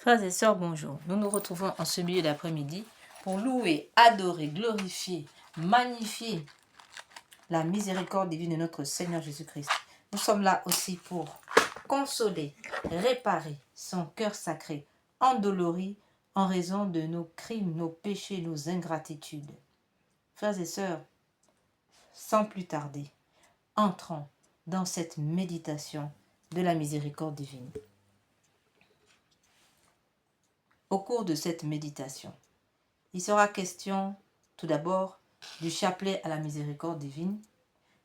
Frères et sœurs, bonjour. Nous nous retrouvons en ce milieu d'après-midi pour louer, adorer, glorifier, magnifier la miséricorde divine de notre Seigneur Jésus-Christ. Nous sommes là aussi pour consoler, réparer son cœur sacré, endolori en raison de nos crimes, nos péchés, nos ingratitudes. Frères et sœurs, sans plus tarder, entrons dans cette méditation de la miséricorde divine. Au cours de cette méditation, il sera question tout d'abord du chapelet à la miséricorde divine,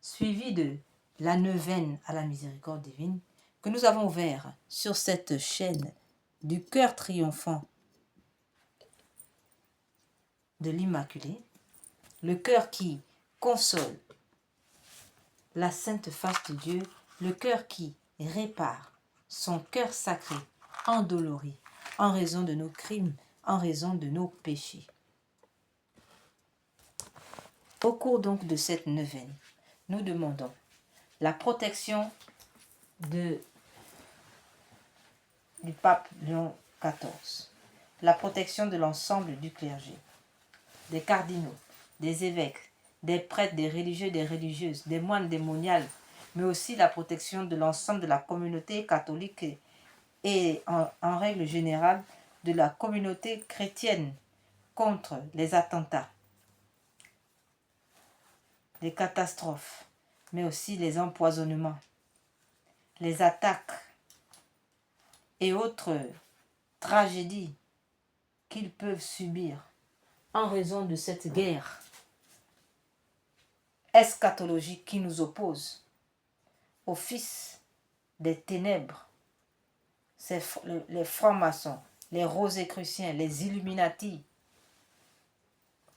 suivi de la neuvaine à la miséricorde divine, que nous avons ouvert sur cette chaîne du cœur triomphant de l'Immaculée, le cœur qui console la sainte face de Dieu, le cœur qui répare son cœur sacré, endolori, en raison de nos crimes, en raison de nos péchés. Au cours donc de cette neuvaine, nous demandons la protection du pape Léon XIV, la protection de l'ensemble du clergé, des cardinaux, des évêques, des prêtres, des religieux, des religieuses, des moines, des moniales, mais aussi la protection de l'ensemble de la communauté catholique et en règle générale de la communauté chrétienne contre les attentats, les catastrophes, mais aussi les empoisonnements, les attaques et autres tragédies qu'ils peuvent subir en raison de cette guerre eschatologique qui nous oppose au fils des ténèbres, les francs-maçons, les rosicruciens, les illuminati,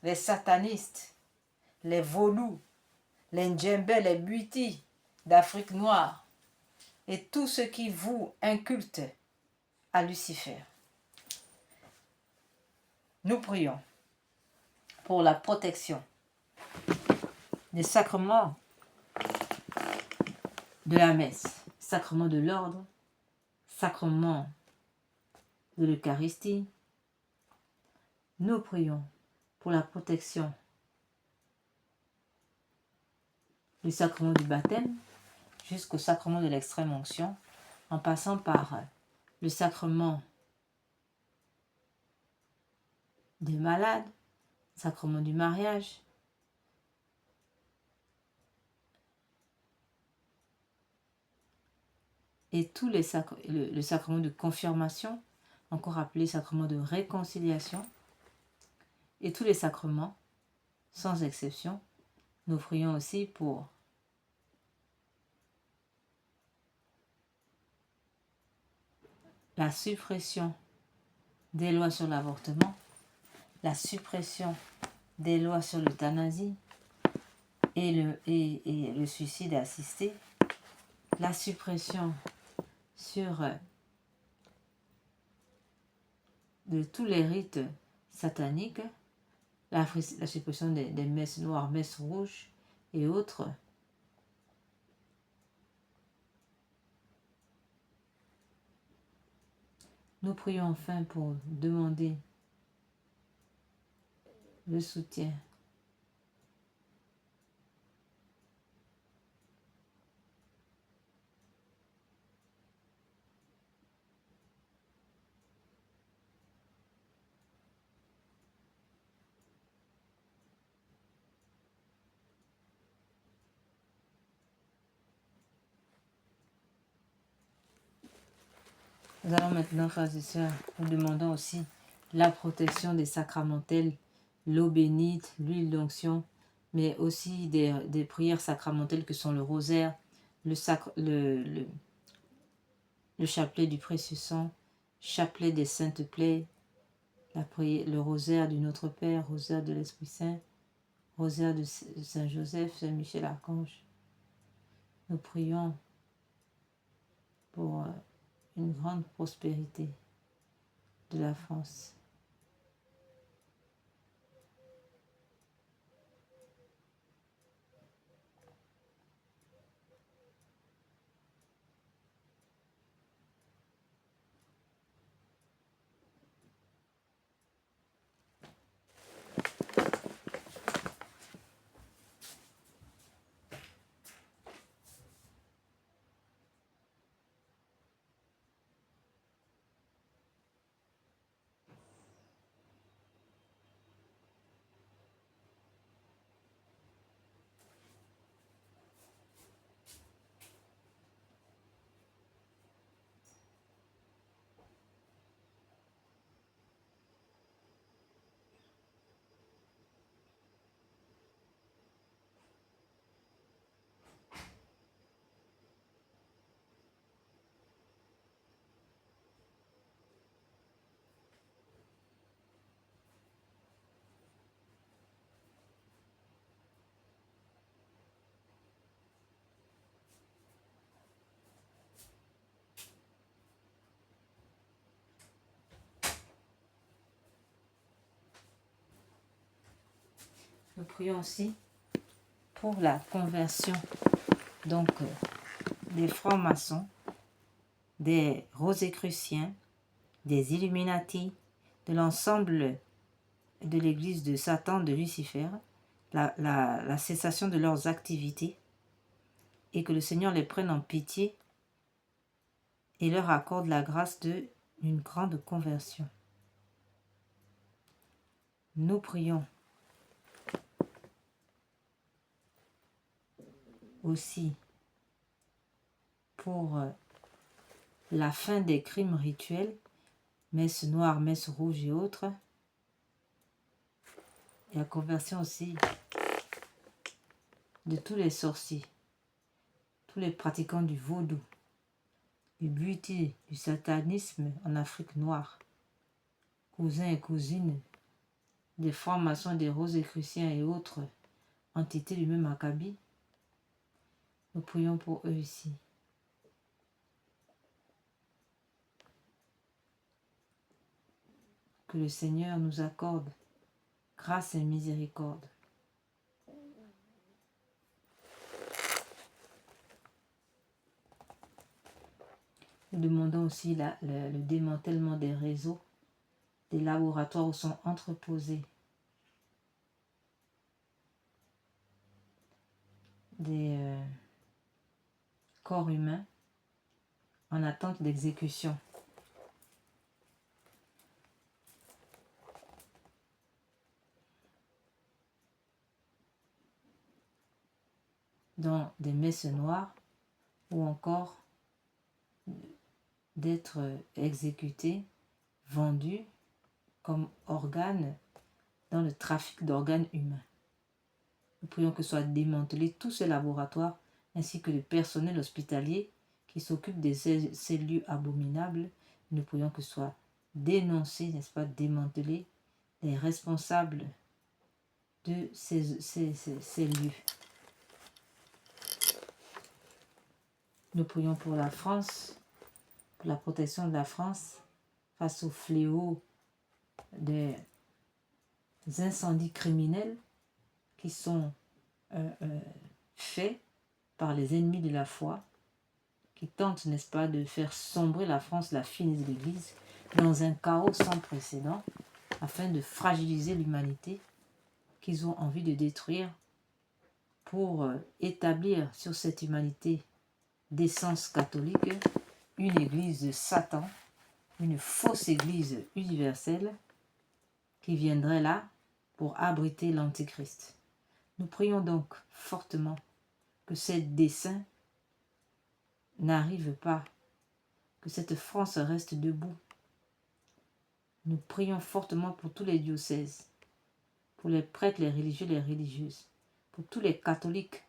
les satanistes, les vaudous, les ndjembé, les buiti d'Afrique noire et tous ceux qui vouent un culte à Lucifer. Nous prions pour la protection des sacrements de la messe, sacrement de l'ordre, sacrement de l'Eucharistie. Nous prions pour la protection du sacrement du baptême jusqu'au sacrement de l'extrême onction, en passant par le sacrement des malades, le sacrement du mariage, et tous les le sacrement de confirmation, encore appelé sacrement de réconciliation, et tous les sacrements, sans exception. Nous prions aussi pour la suppression des lois sur l'avortement, la suppression des lois sur l'euthanasie et le suicide assisté, la suppression de tous les rites sataniques, la suppression des messes noires, messes rouges et autres. Nous prions enfin pour demander le soutien Nous allons maintenant, frères et sœurs, nous demandons aussi la protection des sacramentels, l'eau bénite, l'huile d'onction, mais aussi des prières sacramentelles que sont le rosaire, le chapelet du précieux sang, chapelet des saintes plaies, le rosaire du Notre Père, rosaire de l'Esprit Saint, rosaire de Saint Joseph, Saint Michel Archange. Nous prions pour une grande prospérité de la France. Nous prions aussi pour la conversion donc des francs-maçons, des Rosicruciens, des Illuminati, de l'ensemble de l'église de Satan, de Lucifer, la cessation de leurs activités, et que le Seigneur les prenne en pitié et leur accorde la grâce d'une grande conversion. Nous prions aussi pour la fin des crimes rituels, messe noire, messe rouge et autres, et la conversion aussi de tous les sorciers, tous les pratiquants du vaudou, du buti, du satanisme en Afrique noire, cousins et cousines des francs-maçons, des Rosicruciens et autres entités du même acabit. Nous prions pour eux ici. Que le Seigneur nous accorde grâce et miséricorde. Nous demandons aussi le démantèlement des réseaux, des laboratoires où sont entreposés des corps humains en attente d'exécution. Dans des messes noires ou encore d'être exécutés, vendus comme organes dans le trafic d'organes humains. Nous prions que soient démantelés tous ces laboratoires ainsi que le personnel hospitalier qui s'occupe de ces lieux abominables. Nous prions que soient dénoncés, n'est-ce pas, démantelés, les responsables de ces lieux. Nous prions pour la France, pour la protection de la France face au fléau des incendies criminels qui sont faits par les ennemis de la foi, qui tentent, n'est-ce pas, de faire sombrer la France, la finesse de l'Église, dans un chaos sans précédent, afin de fragiliser l'humanité qu'ils ont envie de détruire pour établir sur cette humanité d'essence catholique une église de Satan, une fausse église universelle qui viendrait là pour abriter l'Antéchrist. Nous prions donc fortement que ces desseins n'arrivent pas, que cette France reste debout. Nous prions fortement pour tous les diocèses, pour les prêtres, les religieux, les religieuses, pour tous les catholiques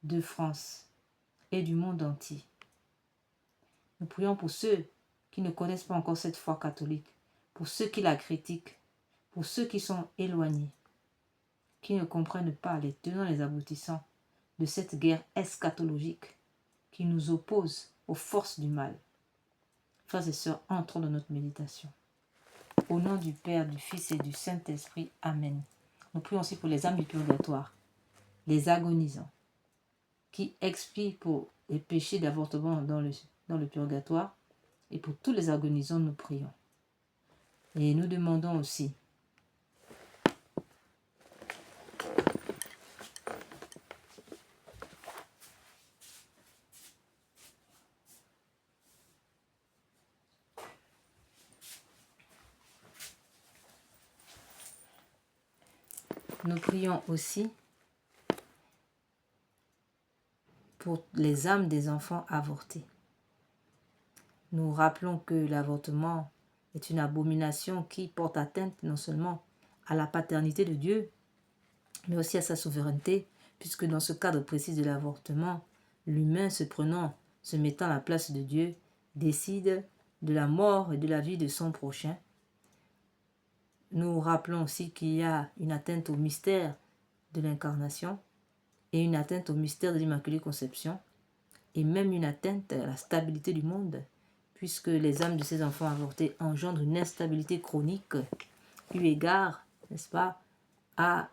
de France et du monde entier. Nous prions pour ceux qui ne connaissent pas encore cette foi catholique, pour ceux qui la critiquent, pour ceux qui sont éloignés, qui ne comprennent pas les tenants et les aboutissants de cette guerre eschatologique qui nous oppose aux forces du mal. Frères et sœurs, entrons dans notre méditation. Au nom du Père, du Fils et du Saint-Esprit. Amen. Nous prions aussi pour les âmes du purgatoire, les agonisants, qui expient pour les péchés d'avortement dans le purgatoire. Et pour tous les agonisants, nous prions. Et nous demandons aussi pour les âmes des enfants avortés. Nous rappelons que l'avortement est une abomination qui porte atteinte non seulement à la paternité de Dieu, mais aussi à sa souveraineté, puisque dans ce cadre précis de l'avortement, l'humain se mettant à la place de Dieu, décide de la mort et de la vie de son prochain. Nous rappelons aussi qu'il y a une atteinte au mystère de l'incarnation et une atteinte au mystère de l'Immaculée Conception et même une atteinte à la stabilité du monde, puisque les âmes de ces enfants avortés engendrent une instabilité chronique eu égard, n'est-ce pas, à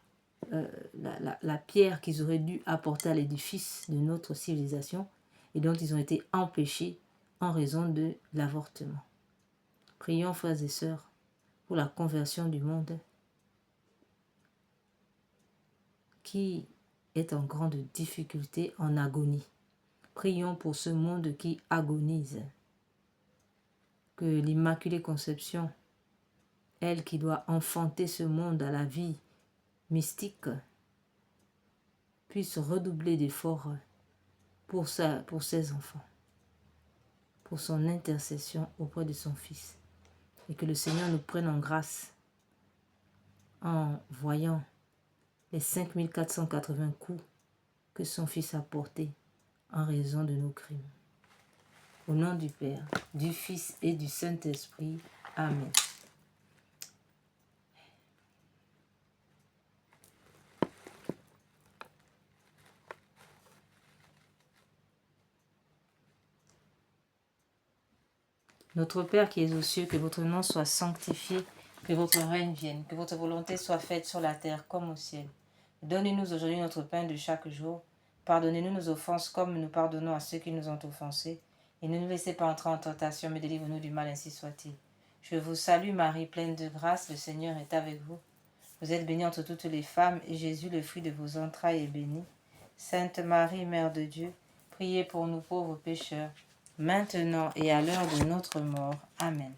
la pierre qu'ils auraient dû apporter à l'édifice de notre civilisation et dont ils ont été empêchés en raison de l'avortement. Prions, frères et sœurs, pour la conversion du monde qui est en grande difficulté, en agonie. Prions pour ce monde qui agonise. Que l'Immaculée Conception, elle qui doit enfanter ce monde à la vie mystique, puisse redoubler d'efforts pour ses enfants, pour son intercession auprès de son Fils. Et que le Seigneur nous prenne en grâce en voyant les 5480 coups que son Fils a portés en raison de nos crimes. Au nom du Père, du Fils et du Saint-Esprit. Amen. Notre Père qui es aux cieux, que votre nom soit sanctifié, que votre règne vienne, que votre volonté soit faite sur la terre comme au ciel. Donnez-nous aujourd'hui notre pain de chaque jour. Pardonnez-nous nos offenses comme nous pardonnons à ceux qui nous ont offensés. Et ne nous laissez pas entrer en tentation, mais délivre-nous du mal, ainsi soit-il. Je vous salue Marie, pleine de grâce, le Seigneur est avec vous. Vous êtes bénie entre toutes les femmes, et Jésus, le fruit de vos entrailles, est béni. Sainte Marie, Mère de Dieu, priez pour nous pauvres pécheurs, maintenant et à l'heure de notre mort. Amen.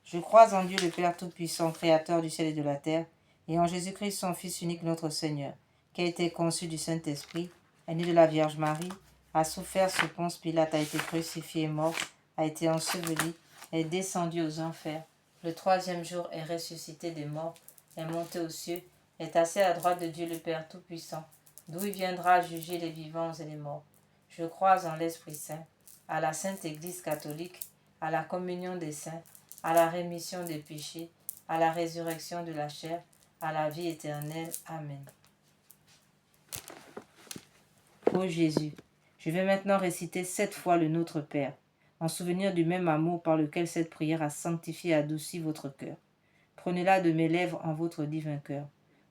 Je crois en Dieu le Père Tout-Puissant, Créateur du ciel et de la terre, et en Jésus-Christ, son Fils unique, notre Seigneur, qui a été conçu du Saint-Esprit, est né de la Vierge Marie, a souffert sous Ponce Pilate, a été crucifié et mort, a été enseveli, est descendu aux enfers. Le troisième jour est ressuscité des morts, est monté aux cieux, est assis à la droite de Dieu le Père Tout-Puissant, d'où il viendra juger les vivants et les morts. Je crois en l'Esprit Saint, à la Sainte Église catholique, à la communion des saints, à la rémission des péchés, à la résurrection de la chair, à la vie éternelle. Amen. Ô Jésus, je vais maintenant réciter 7 fois le Notre Père, en souvenir du même amour par lequel cette prière a sanctifié et adouci votre cœur. Prenez-la de mes lèvres en votre divin cœur.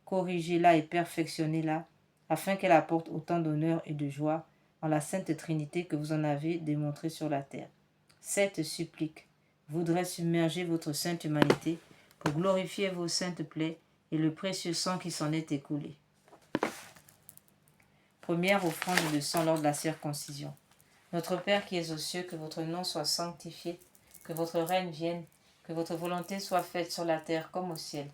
Corrigez-la et perfectionnez-la, afin qu'elle apporte autant d'honneur et de joie en la Sainte Trinité que vous en avez démontré sur la terre. Cette supplique voudrait submerger votre sainte humanité pour glorifier vos saintes plaies et le précieux sang qui s'en est écoulé. Première offrande de sang lors de la circoncision. Notre Père qui es aux cieux, que votre nom soit sanctifié, que votre règne vienne, que votre volonté soit faite sur la terre comme au ciel.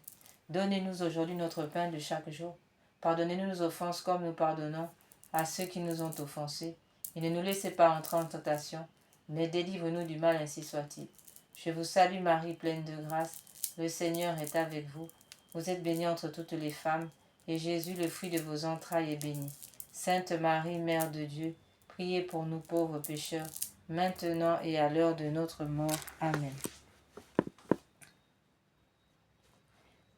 Donnez-nous aujourd'hui notre pain de chaque jour. Pardonnez-nous nos offenses comme nous pardonnons à ceux qui nous ont offensés. Et ne nous laissez pas entrer en tentation, mais délivre-nous du mal, ainsi soit-il. Je vous salue Marie, pleine de grâce. Le Seigneur est avec vous. Vous êtes bénie entre toutes les femmes, et Jésus, le fruit de vos entrailles, est béni. Sainte Marie, Mère de Dieu, priez pour nous pauvres pécheurs, maintenant et à l'heure de notre mort. Amen.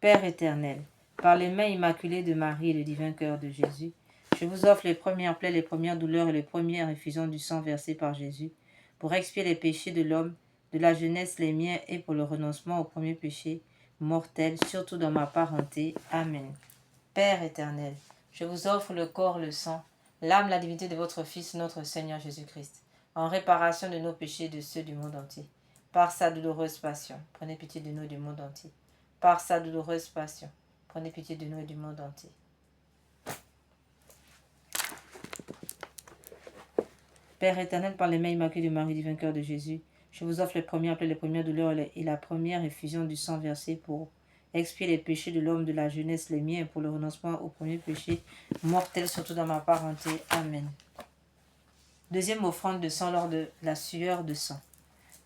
Père éternel, par les mains immaculées de Marie et le divin cœur de Jésus, je vous offre les premières plaies, les premières douleurs et les premières effusions du sang versé par Jésus, pour expier les péchés de l'homme, de la jeunesse les miens et pour le renoncement au premier péché mortel, surtout dans ma parenté. Amen. Père éternel, je vous offre le corps, le sang, l'âme, la divinité de votre Fils, notre Seigneur Jésus-Christ, en réparation de nos péchés et de ceux du monde entier. Par sa douloureuse passion, prenez pitié de nous et du monde entier. Par sa douloureuse passion, prenez pitié de nous et du monde entier. Père éternel, par les mains immaculées de Marie, divin cœur de Jésus, je vous offre les premières plaies, les premières douleurs et la première effusion du sang versé pour expier les péchés de l'homme, de la jeunesse, les miens, et pour le renoncement au premier péché mortel, surtout dans ma parenté. Amen. Deuxième offrande de sang lors de la sueur de sang.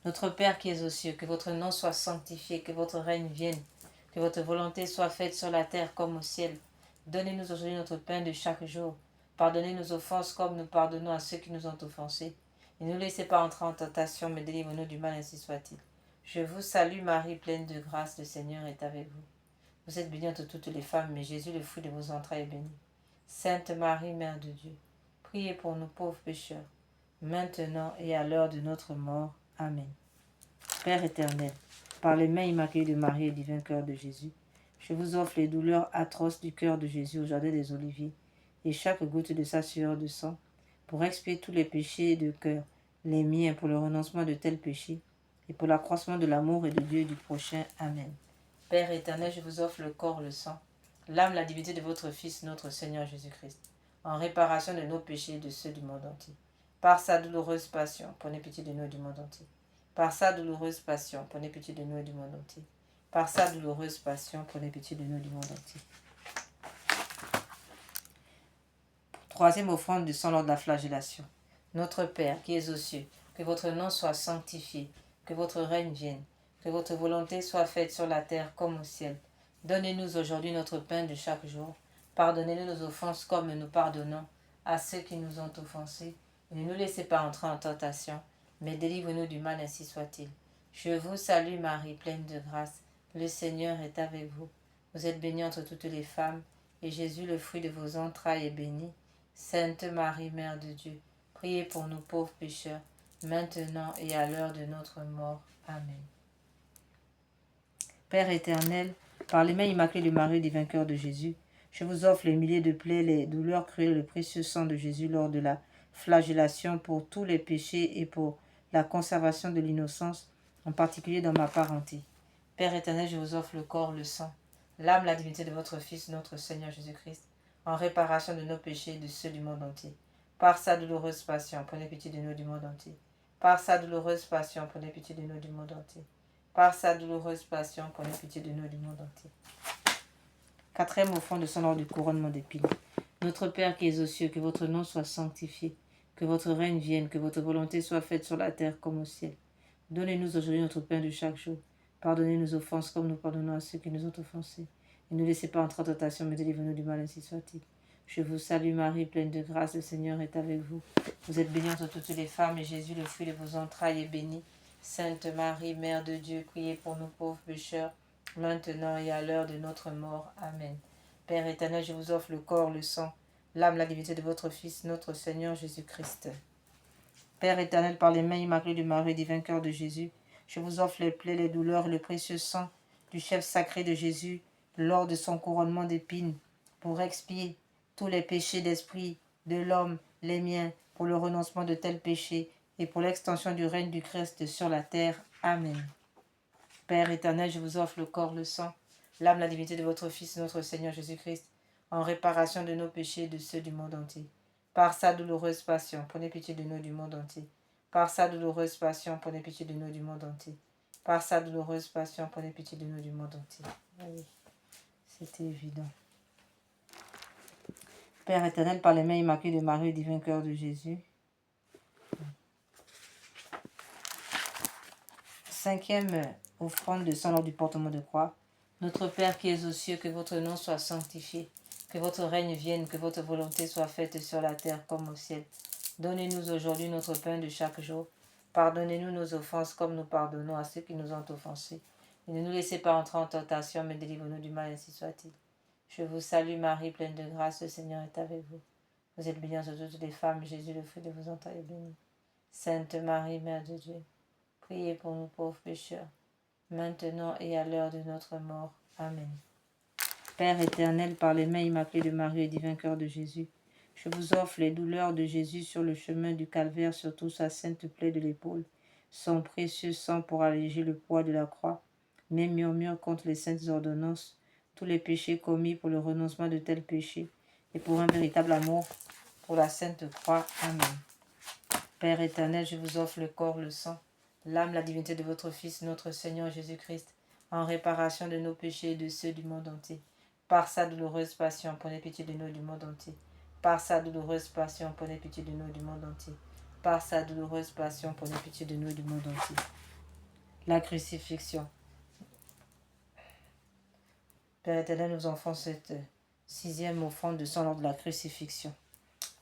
Notre Père qui es aux cieux, que votre nom soit sanctifié, que votre règne vienne, que votre volonté soit faite sur la terre comme au ciel. Donnez-nous aujourd'hui notre pain de chaque jour. Pardonnez nos offenses comme nous pardonnons à ceux qui nous ont offensés. Et ne nous laissez pas entrer en tentation, mais délivre-nous du mal, ainsi soit-il. Je vous salue Marie, pleine de grâce, le Seigneur est avec vous. Vous êtes bénie entre toutes les femmes, mais Jésus, le fruit de vos entrailles, est béni. Sainte Marie, Mère de Dieu, priez pour nous pauvres pécheurs, maintenant et à l'heure de notre mort. Amen. Père éternel, par les mains immaculées de Marie et divin cœur de Jésus, Je vous offre les douleurs atroces du cœur de Jésus au jardin des Oliviers, et chaque goutte de sa sueur de sang, pour expier tous les péchés de cœur, les miens pour le renoncement de tels péchés, et pour l'accroissement de l'amour et de Dieu et du prochain. Amen. Père éternel, je vous offre le corps, le sang, l'âme, la divinité de votre Fils, notre Seigneur Jésus-Christ, en réparation de nos péchés et de ceux du monde entier. Par sa douloureuse passion, prenez pitié de nous et du monde entier. Par sa douloureuse passion, prenez pitié de nous et du monde entier. Par sa douloureuse passion, prenez pitié de nous et du monde entier. Troisième offrande du sang lors de la flagellation. Notre Père qui es aux cieux, que votre nom soit sanctifié, que votre règne vienne, que votre volonté soit faite sur la terre comme au ciel. Donnez-nous aujourd'hui notre pain de chaque jour. Pardonnez-nous nos offenses comme nous pardonnons à ceux qui nous ont offensés. Et ne nous laissez pas entrer en tentation, mais délivre-nous du mal, ainsi soit-il. Je vous salue Marie, pleine de grâce. Le Seigneur est avec vous. Vous êtes bénie entre toutes les femmes, et Jésus, le fruit de vos entrailles, est béni. Sainte Marie, Mère de Dieu, priez pour nous pauvres pécheurs, maintenant et à l'heure de notre mort. Amen. Père éternel, par les mains immaculées de Marie, des vainqueurs de Jésus, je vous offre les milliers de plaies, les douleurs cruelles, le précieux sang de Jésus lors de la flagellation pour tous les péchés et pour la conservation de l'innocence, en particulier dans ma parenté. Père éternel, je vous offre le corps, le sang, l'âme, la divinité de votre Fils, notre Seigneur Jésus-Christ, en réparation de nos péchés et de ceux du monde entier. Par sa douloureuse passion, prenez pitié de nous du monde entier. Par sa douloureuse passion, prenez pitié de nous du monde entier. Par sa douloureuse passion, prenez pitié de nous du monde entier. Quatrième offrande de son ordre du couronnement d'épines. Notre Père qui es aux cieux, que votre nom soit sanctifié, que votre règne vienne, que votre volonté soit faite sur la terre comme au ciel. Donnez-nous aujourd'hui notre pain de chaque jour. Pardonnez nos offenses comme nous pardonnons à ceux qui nous ont offensés. Et ne nous laissez pas entrer en tentation, mais délivrez-nous du mal, ainsi soit-il. Je vous salue Marie, pleine de grâce, le Seigneur est avec vous. Vous êtes bénie entre toutes les femmes, et Jésus, le fruit de vos entrailles, est béni. Sainte Marie, Mère de Dieu, priez pour nous pauvres pécheurs, maintenant et à l'heure de notre mort. Amen. Père éternel, je vous offre le corps, le sang, l'âme, la divinité de votre Fils, notre Seigneur Jésus-Christ. Père éternel, par les mains immaculées de Marie, des vainqueurs de Jésus, je vous offre les plaies, les douleurs, le précieux sang du chef sacré de Jésus lors de son couronnement d'épines, pour expier tous les péchés d'esprit de l'homme, les miens, pour le renoncement de tels péchés et pour l'extension du règne du Christ sur la terre. Amen. Père éternel, je vous offre le corps, le sang, l'âme, la divinité de votre Fils, notre Seigneur Jésus-Christ, en réparation de nos péchés et de ceux du monde entier. Par sa douloureuse passion, prenez pitié de nous du monde entier. Par sa douloureuse passion, prenez pitié de nous du monde entier. Par sa douloureuse passion, prenez pitié de nous du monde entier. Oui, c'était évident. Père éternel, par les mains immaculées de Marie, divin cœur de Jésus. Cinquième offrande de sang lors du portement de croix. Notre Père qui es aux cieux, que votre nom soit sanctifié, que votre règne vienne, que votre volonté soit faite sur la terre comme au ciel. Donnez-nous aujourd'hui notre pain de chaque jour. Pardonnez-nous nos offenses comme nous pardonnons à ceux qui nous ont offensés. Et ne nous laissez pas entrer en tentation, mais délivrez-nous du mal, ainsi soit-il. Je vous salue Marie, pleine de grâce, le Seigneur est avec vous. Vous êtes bénie entre toutes les femmes, Jésus, le fruit de vos entrailles, est béni. Sainte Marie, Mère de Dieu, priez pour nous pauvres pécheurs, maintenant et à l'heure de notre mort. Amen. Père éternel, par les mains immaculées de Marie et divin cœur de Jésus, je vous offre les douleurs de Jésus sur le chemin du calvaire, surtout sa sainte plaie de l'épaule, son précieux sang pour alléger le poids de la croix, mes murmures contre les saintes ordonnances, tous les péchés commis pour le renoncement de tels péchés, et pour un véritable amour pour la sainte croix. Amen. Père éternel, je vous offre le corps, le sang, l'âme, la divinité de votre Fils, notre Seigneur Jésus-Christ, en réparation de nos péchés et de ceux du monde entier. Par sa douloureuse passion, prenez pitié de nous du monde entier. Par sa douloureuse passion, prenez pitié de nous du monde entier. Par sa douloureuse passion, prenez pitié de nous du monde entier. La crucifixion. Père éternel, nous offrons cette sixième offrande de sang lors de la crucifixion.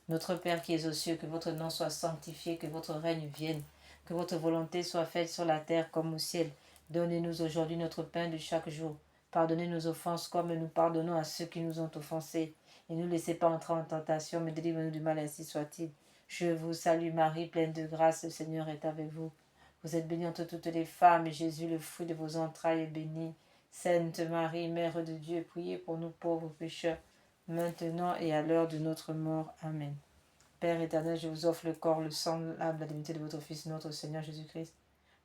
Notre Père qui es aux cieux, que votre nom soit sanctifié, que votre règne vienne, que votre volonté soit faite sur la terre comme au ciel. Donnez-nous aujourd'hui notre pain de chaque jour. Pardonnez nos offenses comme nous pardonnons à ceux qui nous ont offensés. Et ne nous laissez pas entrer en tentation, mais délivrez-nous du mal, ainsi soit-il. Je vous salue Marie, pleine de grâce, le Seigneur est avec vous. Vous êtes bénie entre toutes les femmes, et Jésus, le fruit de vos entrailles, est béni. Sainte Marie, Mère de Dieu, priez pour nous pauvres pécheurs, maintenant et à l'heure de notre mort. Amen. Père éternel, je vous offre le corps, le sang, l'âme, la divinité de votre Fils, notre Seigneur Jésus-Christ,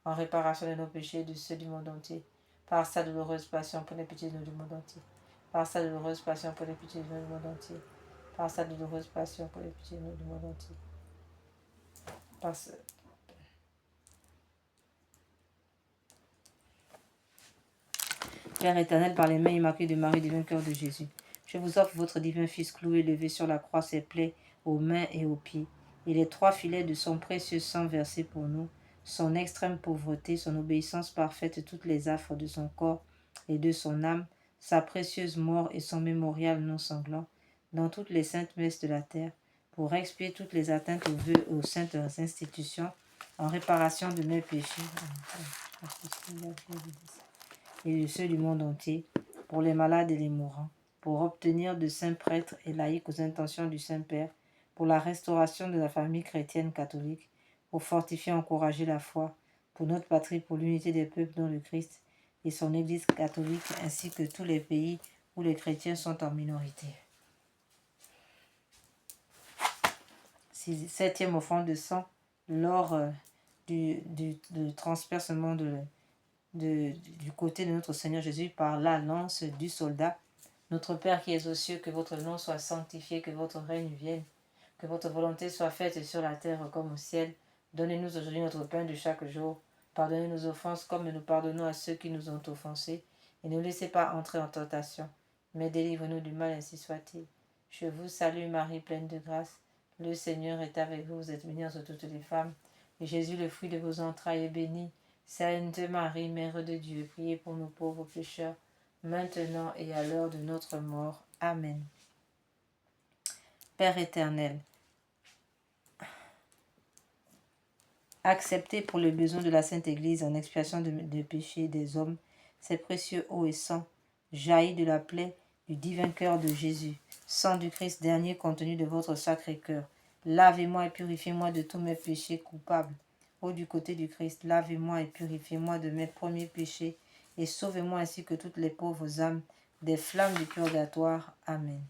en réparation de nos péchés et de ceux du monde entier. Par sa douloureuse passion, prenez pitié de nous du monde entier. Par sa douloureuse passion, prenez pitié de nous du monde entier. Par sa douloureuse passion, prenez pitié de nous du monde entier. Par ce... Père éternel, par les mains immaculées de Marie, divin cœur de Jésus, je vous offre votre divin Fils cloué, levé sur la croix, ses plaies aux mains et aux pieds, et les 3 filets de son précieux sang versé pour nous, son extrême pauvreté, son obéissance parfaite, toutes les affres de son corps et de son âme, sa précieuse mort et son mémorial non sanglant, dans toutes les saintes messes de la terre, pour expier toutes les atteintes aux vœux et aux saintes institutions, en réparation de mes péchés et de ceux du monde entier, pour les malades et les mourants, pour obtenir de saints prêtres et laïcs aux intentions du Saint-Père, pour la restauration de la famille chrétienne catholique, pour fortifier et encourager la foi, pour notre patrie, pour l'unité des peuples dans le Christ et son Église catholique, ainsi que tous les pays où les chrétiens sont en minorité. 7e offrande de sang lors du transpercement du côté de notre Seigneur Jésus par la lance du soldat. Notre Père qui es aux cieux, que votre nom soit sanctifié, que votre règne vienne, que votre volonté soit faite sur la terre comme au ciel. Donnez-nous aujourd'hui notre pain de chaque jour. Pardonnez nos offenses comme nous pardonnons à ceux qui nous ont offensés. Et ne laissez pas entrer en tentation, mais délivre-nous du mal, ainsi soit-il. Je vous salue Marie, pleine de grâce. Le Seigneur est avec vous, vous êtes bénie entre toutes les femmes. Et Jésus, le fruit de vos entrailles, est béni. Sainte Marie, Mère de Dieu, priez pour nous pauvres pécheurs, maintenant et à l'heure de notre mort. Amen. Père éternel, acceptez pour le besoin de la Sainte Église en expiation des péchés des hommes, ces précieux eau et sang, jaillis de la plaie du divin cœur de Jésus, sang du Christ dernier contenu de votre sacré cœur. Lavez-moi et purifiez-moi de tous mes péchés coupables. Ô du côté du Christ, lavez-moi et purifiez-moi de mes premiers péchés, et sauvez-moi ainsi que toutes les pauvres âmes des flammes du purgatoire. Amen.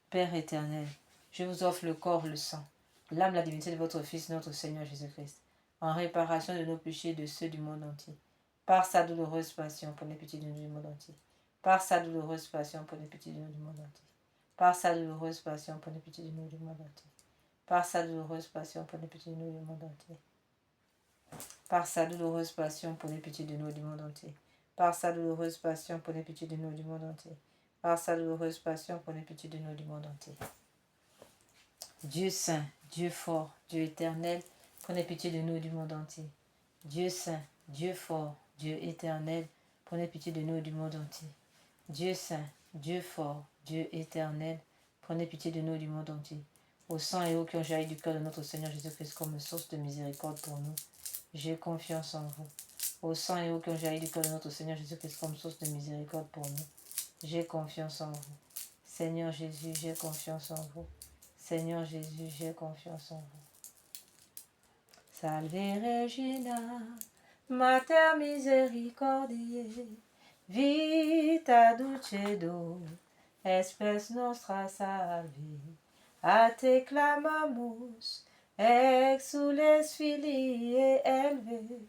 Père éternel, je vous offre le corps, le sang, l'âme, la divinité de votre Fils, notre Seigneur Jésus-Christ, en réparation de nos péchés et de ceux du monde entier. Par sa douloureuse passion, prenez pitié de nous du monde entier. Par sa douloureuse passion, prenez pitié de nous du monde entier. Par sa douloureuse passion, prenez pitié de nous du monde entier. Par sa douloureuse passion, prenez pitié de nous du monde entier. Par sa douloureuse passion, prenez pitié de nous du monde entier. Par sa douloureuse passion, prenez pitié de nous du monde entier. Par sa douloureuse passion, prenez pitié de nous du monde entier. Dieu saint, Dieu fort, Dieu éternel, prenez pitié de nous du monde entier. Dieu saint, Dieu fort, Dieu éternel, prenez pitié de nous du monde entier. Dieu saint, Dieu fort, Dieu éternel, prenez pitié de nous du monde entier. Au sang et eau qui ont jailli du cœur de notre Seigneur Jésus-Christ comme source de miséricorde pour nous, j'ai confiance en vous. Au sang et eau qui ont jailli du cœur de notre Seigneur Jésus-Christ comme source de miséricorde pour nous, j'ai confiance en vous. Seigneur Jésus, j'ai confiance en vous. Seigneur Jésus, j'ai confiance en vous. Salve Regina, Mater misericordiae, vita dulcedo, espes nostra salve. A te clamamus, exules filii elve,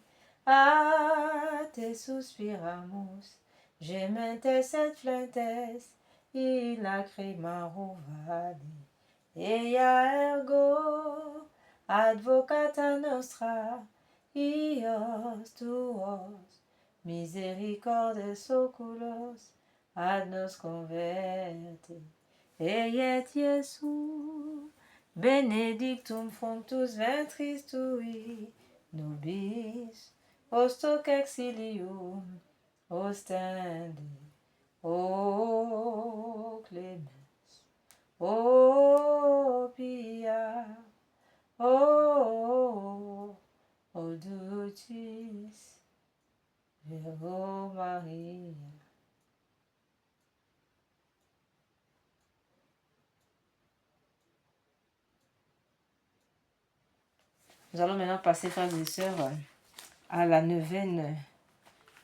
a te suspiramus, gementes et flentes, in lacrima vade. Ea ergo, advocata nostra, ios tuos, misericordes oculos, ad nos converte. Eiet Iesu, benedictum fructus ventris tui, nobis, hoc exilium, ostende, o clemens, o pia, o dulcis, Virgo Maria. Nous allons maintenant passer, frères et sœurs, à la neuvaine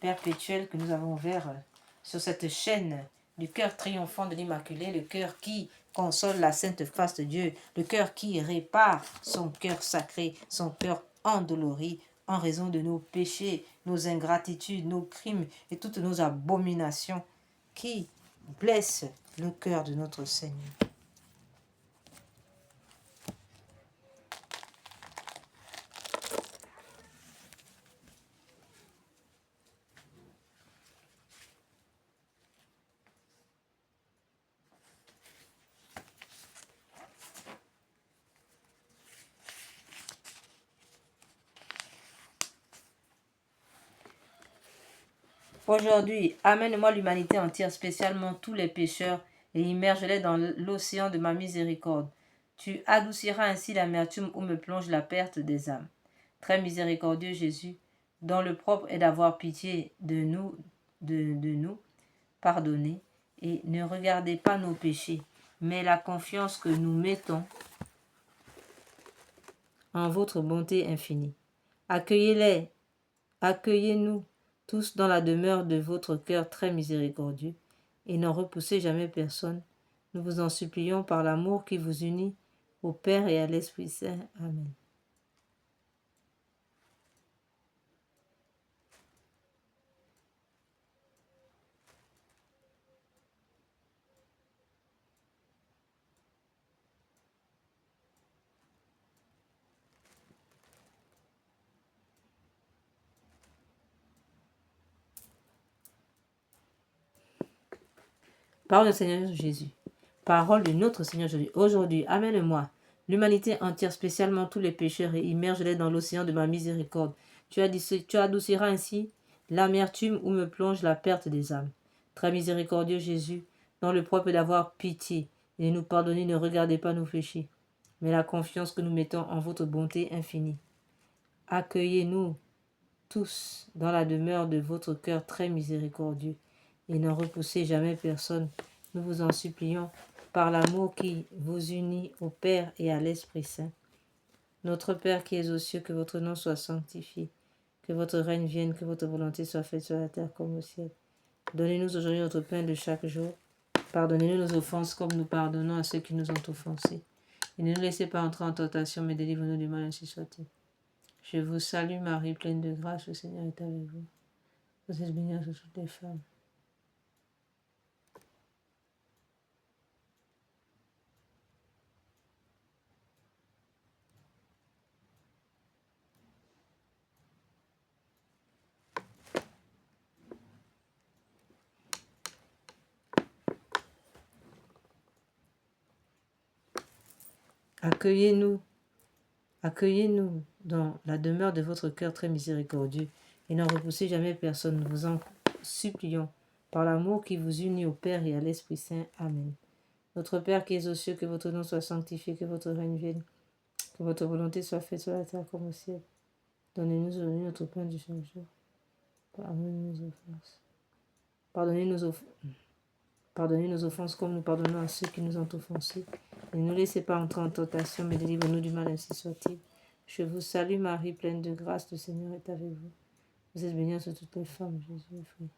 perpétuel que nous avons ouvert sur cette chaîne du cœur triomphant de l'Immaculée, le cœur qui console la sainte face de Dieu, le cœur qui répare son cœur sacré, son cœur endolori en raison de nos péchés, nos ingratitudes, nos crimes et toutes nos abominations qui blessent le cœur de notre Seigneur. Aujourd'hui, amène-moi l'humanité entière, spécialement tous les pécheurs, et immerge-les dans l'océan de ma miséricorde. Tu adouciras ainsi l'amertume où me plonge la perte des âmes. Très miséricordieux Jésus, dont le propre est d'avoir pitié de nous, pardonnez, et ne regardez pas nos péchés, mais la confiance que nous mettons en votre bonté infinie. Accueillez-nous tous dans la demeure de votre cœur très miséricordieux, et n'en repoussez jamais personne. Nous vous en supplions par l'amour qui vous unit au Père et à l'Esprit Saint. Amen. Parole du Seigneur Jésus. Parole de notre Seigneur Jésus. Aujourd'hui, amène-moi l'humanité entière, spécialement tous les pécheurs, et immerge-les dans l'océan de ma miséricorde. Tu adouciras ainsi l'amertume où me plonge la perte des âmes. Très miséricordieux Jésus, dont le propre est d'avoir pitié et de nous pardonner, ne regardez pas nos péchés, mais la confiance que nous mettons en votre bonté infinie. Accueillez-nous tous dans la demeure de votre cœur très miséricordieux, et n'en repoussez jamais personne. Nous vous en supplions par l'amour qui vous unit au Père et à l'Esprit Saint. Notre Père qui es aux cieux, que votre nom soit sanctifié, que votre règne vienne, que votre volonté soit faite sur la terre comme au ciel. Donnez-nous aujourd'hui notre pain de chaque jour. Pardonnez-nous nos offenses comme nous pardonnons à ceux qui nous ont offensés. Et ne nous laissez pas entrer en tentation, mais délivre-nous du mal, ainsi soit-il. Je vous salue Marie, pleine de grâce, le Seigneur est avec vous. Vous êtes bénie entre toutes les femmes. Accueillez-nous dans la demeure de votre cœur très miséricordieux, et n'en repoussez jamais personne. Nous vous en supplions par l'amour qui vous unit au Père et à l'Esprit Saint. Amen. Notre Père qui es aux cieux, que votre nom soit sanctifié, que votre règne vienne, que votre volonté soit faite sur la terre comme au ciel. Donnez-nous aujourd'hui notre pain du chaque jour. Pardonnez-nous nos offenses. Pardonnez nos offenses comme nous pardonnons à ceux qui nous ont offensés. Et ne nous laissez pas entrer en tentation, mais délivre-nous du mal, ainsi soit-il. Je vous salue Marie, pleine de grâce, le Seigneur est avec vous. Vous êtes bénie entre toutes les femmes, Jésus est fruit.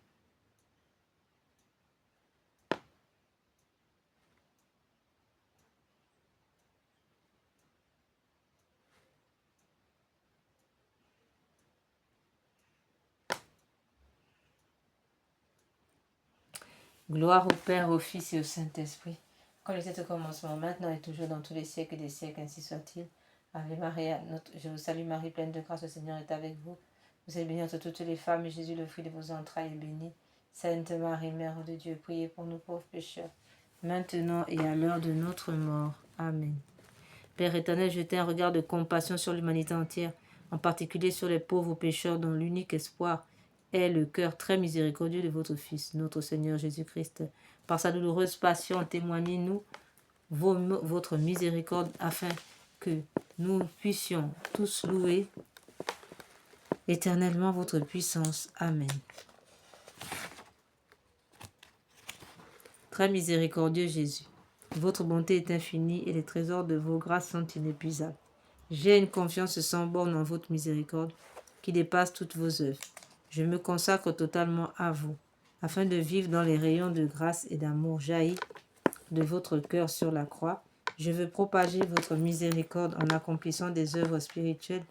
Gloire au Père, au Fils et au Saint-Esprit, comme il était au commencement, maintenant et toujours, dans tous les siècles des siècles, ainsi soit-il. Ave Maria, je vous salue Marie, pleine de grâce, le Seigneur est avec vous. Vous êtes bénie entre toutes les femmes, et Jésus, le fruit de vos entrailles, est béni. Sainte Marie, Mère de Dieu, priez pour nous pauvres pécheurs, maintenant et à l'heure de notre mort. Amen. Père éternel, jetez un regard de compassion sur l'humanité entière, en particulier sur les pauvres pécheurs dont l'unique espoir est le cœur très miséricordieux de votre Fils, notre Seigneur Jésus-Christ. Par sa douloureuse passion, témoignez-nous votre miséricorde, afin que nous puissions tous louer éternellement votre puissance. Amen. Très miséricordieux Jésus, votre bonté est infinie et les trésors de vos grâces sont inépuisables. J'ai une confiance sans borne en votre miséricorde qui dépasse toutes vos œuvres. Je me consacre totalement à vous, afin de vivre dans les rayons de grâce et d'amour jaillis de votre cœur sur la croix. Je veux propager votre miséricorde en accomplissant des œuvres spirituelles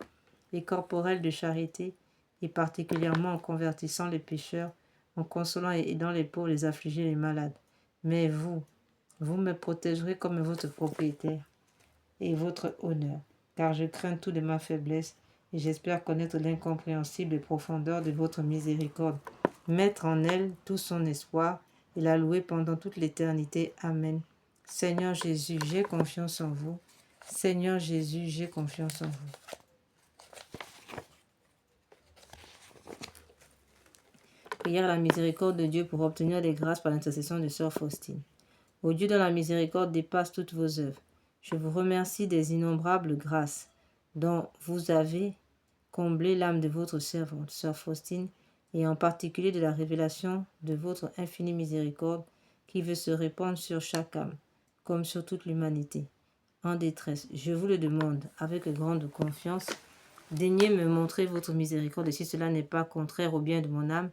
et corporelles de charité, et particulièrement en convertissant les pécheurs, en consolant et aidant les pauvres, les affligés, les malades. Mais vous me protégerez comme votre propriétaire et votre honneur, car je crains tout de ma faiblesse et j'espère connaître l'incompréhensible profondeur de votre miséricorde, mettre en elle tout son espoir et la louer pendant toute l'éternité. Amen. Seigneur Jésus, j'ai confiance en vous. Seigneur Jésus, j'ai confiance en vous. Prière à la miséricorde de Dieu pour obtenir des grâces par l'intercession de Sœur Faustine. Ô Dieu dont la miséricorde dépasse toutes vos œuvres, je vous remercie des innombrables grâces dont vous avez comblé l'âme de votre servante, Sœur Faustine, et en particulier de la révélation de votre infinie miséricorde qui veut se répandre sur chaque âme, comme sur toute l'humanité. En détresse, je vous le demande avec grande confiance, daignez me montrer votre miséricorde, et si cela n'est pas contraire au bien de mon âme,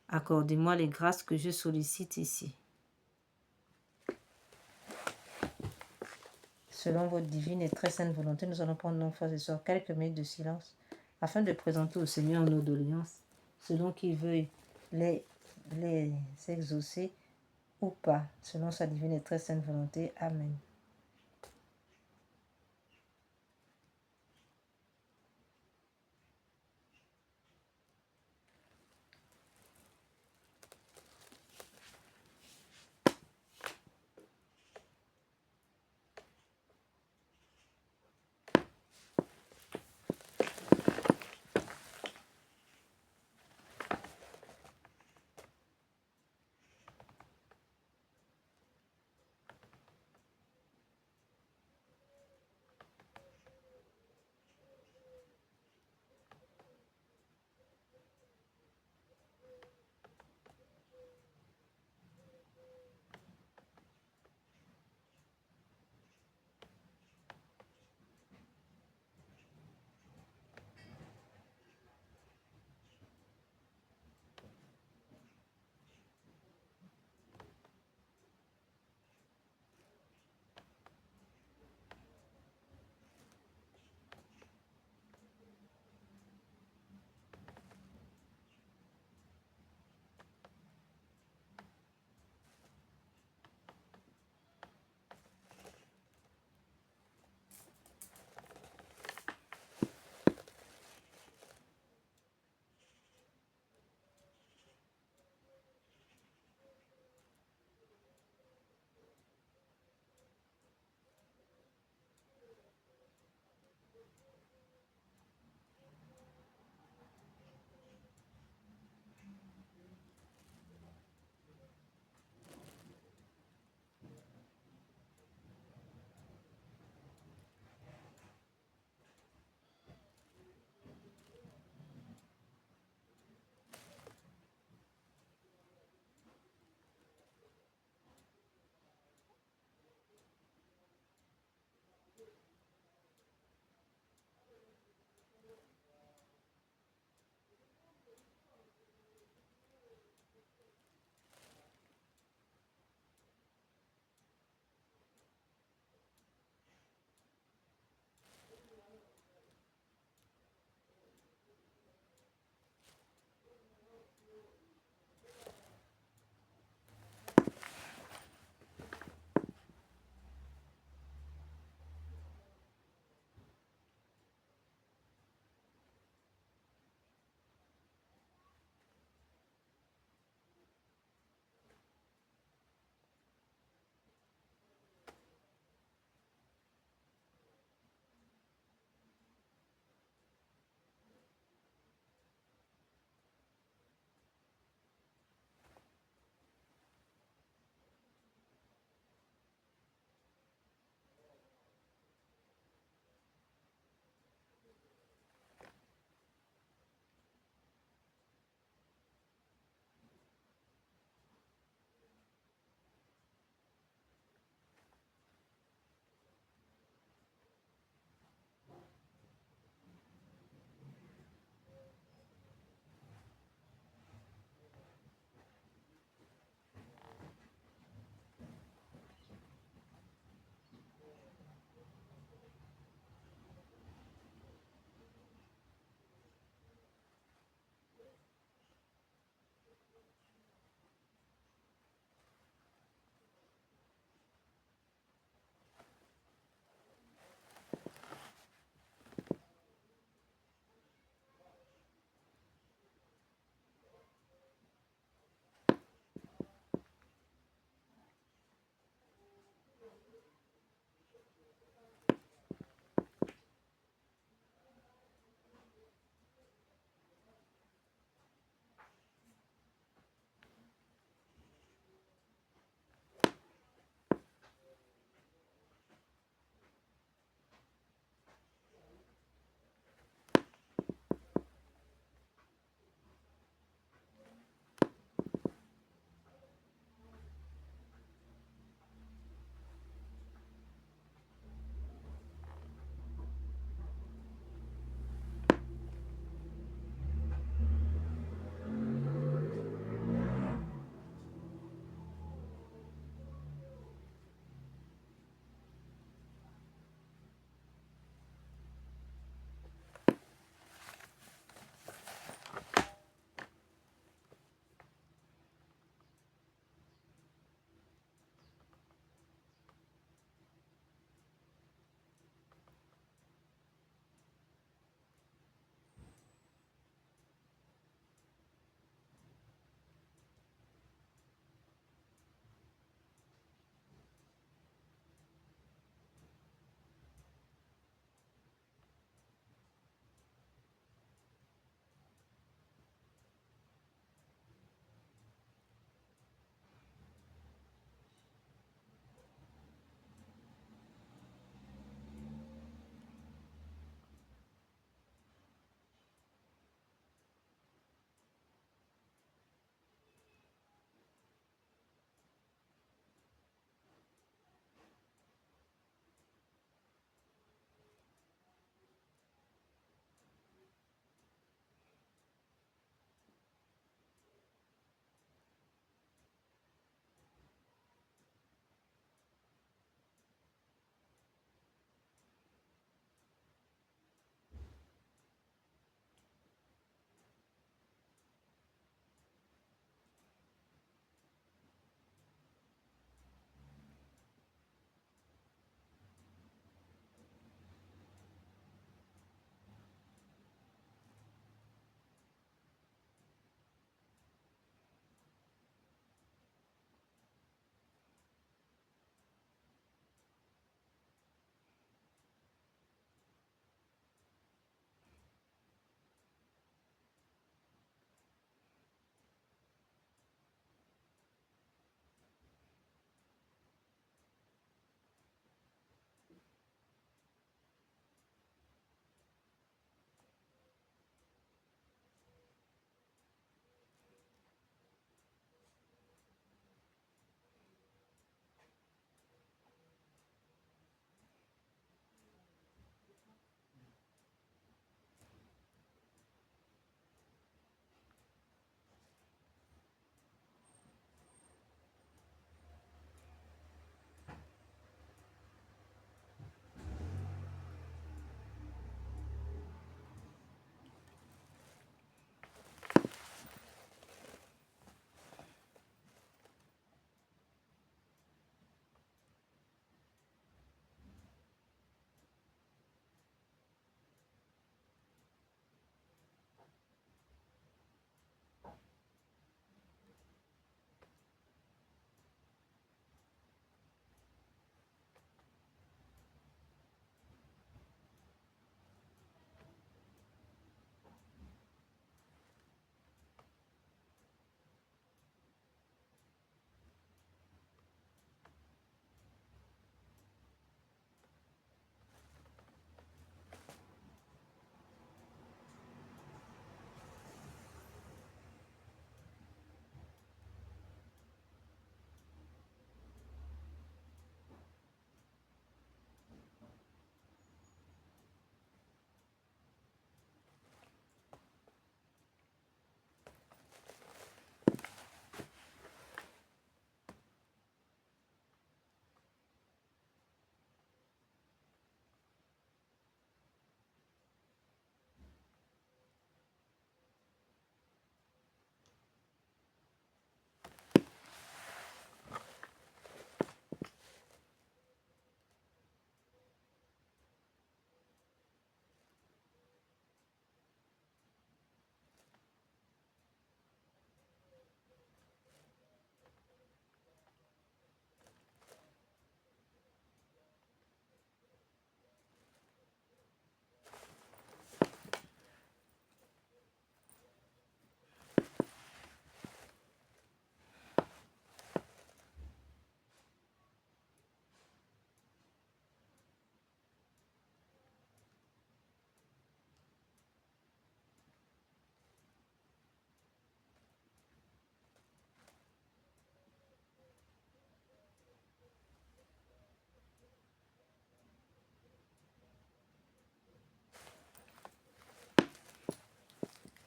accordez-moi les grâces que je sollicite ici. Selon votre divine et très sainte volonté, nous allons prendre, nos frères et sœurs, quelques minutes de silence afin de présenter au Seigneur nos doléances, selon qu'il veuille les exaucer ou pas, selon sa divine et très sainte volonté. Amen.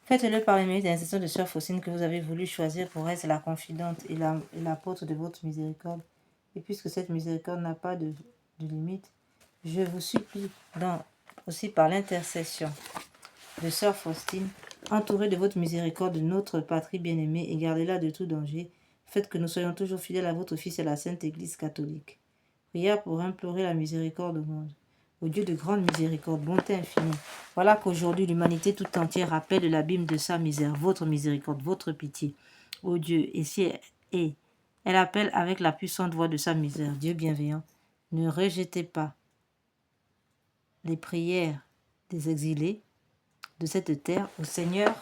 Faites-le par les mérites et l'intercession de Sœur Faustine que vous avez voulu choisir pour être la confidente et l'apôtre de votre miséricorde. Et puisque cette miséricorde n'a pas de limite, je vous supplie aussi par l'intercession de Sœur Faustine, entourée de votre miséricorde de notre patrie bien-aimée et gardez-la de tout danger, faites que nous soyons toujours fidèles à votre Fils et à la Sainte Église catholique. Prière pour implorer la miséricorde au monde. Au Dieu de grande miséricorde, bonté infinie, voilà qu'aujourd'hui l'humanité tout entière appelle de l'abîme de sa misère, votre miséricorde, votre pitié. Ô Dieu, et elle appelle avec la puissante voix de sa misère. Dieu bienveillant, ne rejetez pas les prières des exilés de cette terre au Seigneur,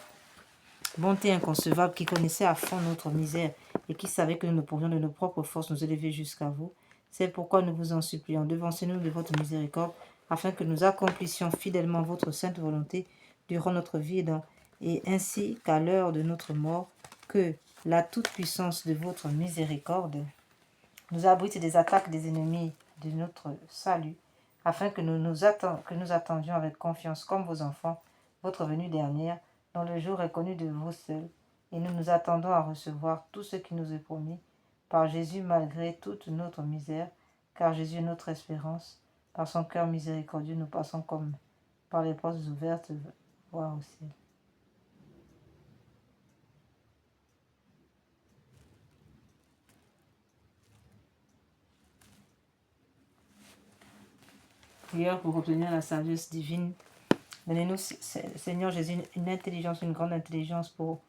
bonté inconcevable qui connaissait à fond notre misère et qui savait que nous ne pourrions de nos propres forces nous élever jusqu'à vous. C'est pourquoi nous vous en supplions, devancez-nous de votre miséricorde, afin que nous accomplissions fidèlement votre sainte volonté durant notre vie et ainsi qu'à l'heure de notre mort, que la toute-puissance de votre miséricorde nous abrite des attaques des ennemis de notre salut, afin que nous attendions avec confiance comme vos enfants votre venue dernière, dont le jour est connu de vous seuls, et nous nous attendons à recevoir tout ce qui nous est promis, par Jésus malgré toute notre misère, car Jésus est notre espérance. Par son cœur miséricordieux, nous passons comme par les portes ouvertes, voir au ciel. Prière pour obtenir la sagesse divine. Donnez-nous, Seigneur Jésus, une intelligence, une grande intelligence pour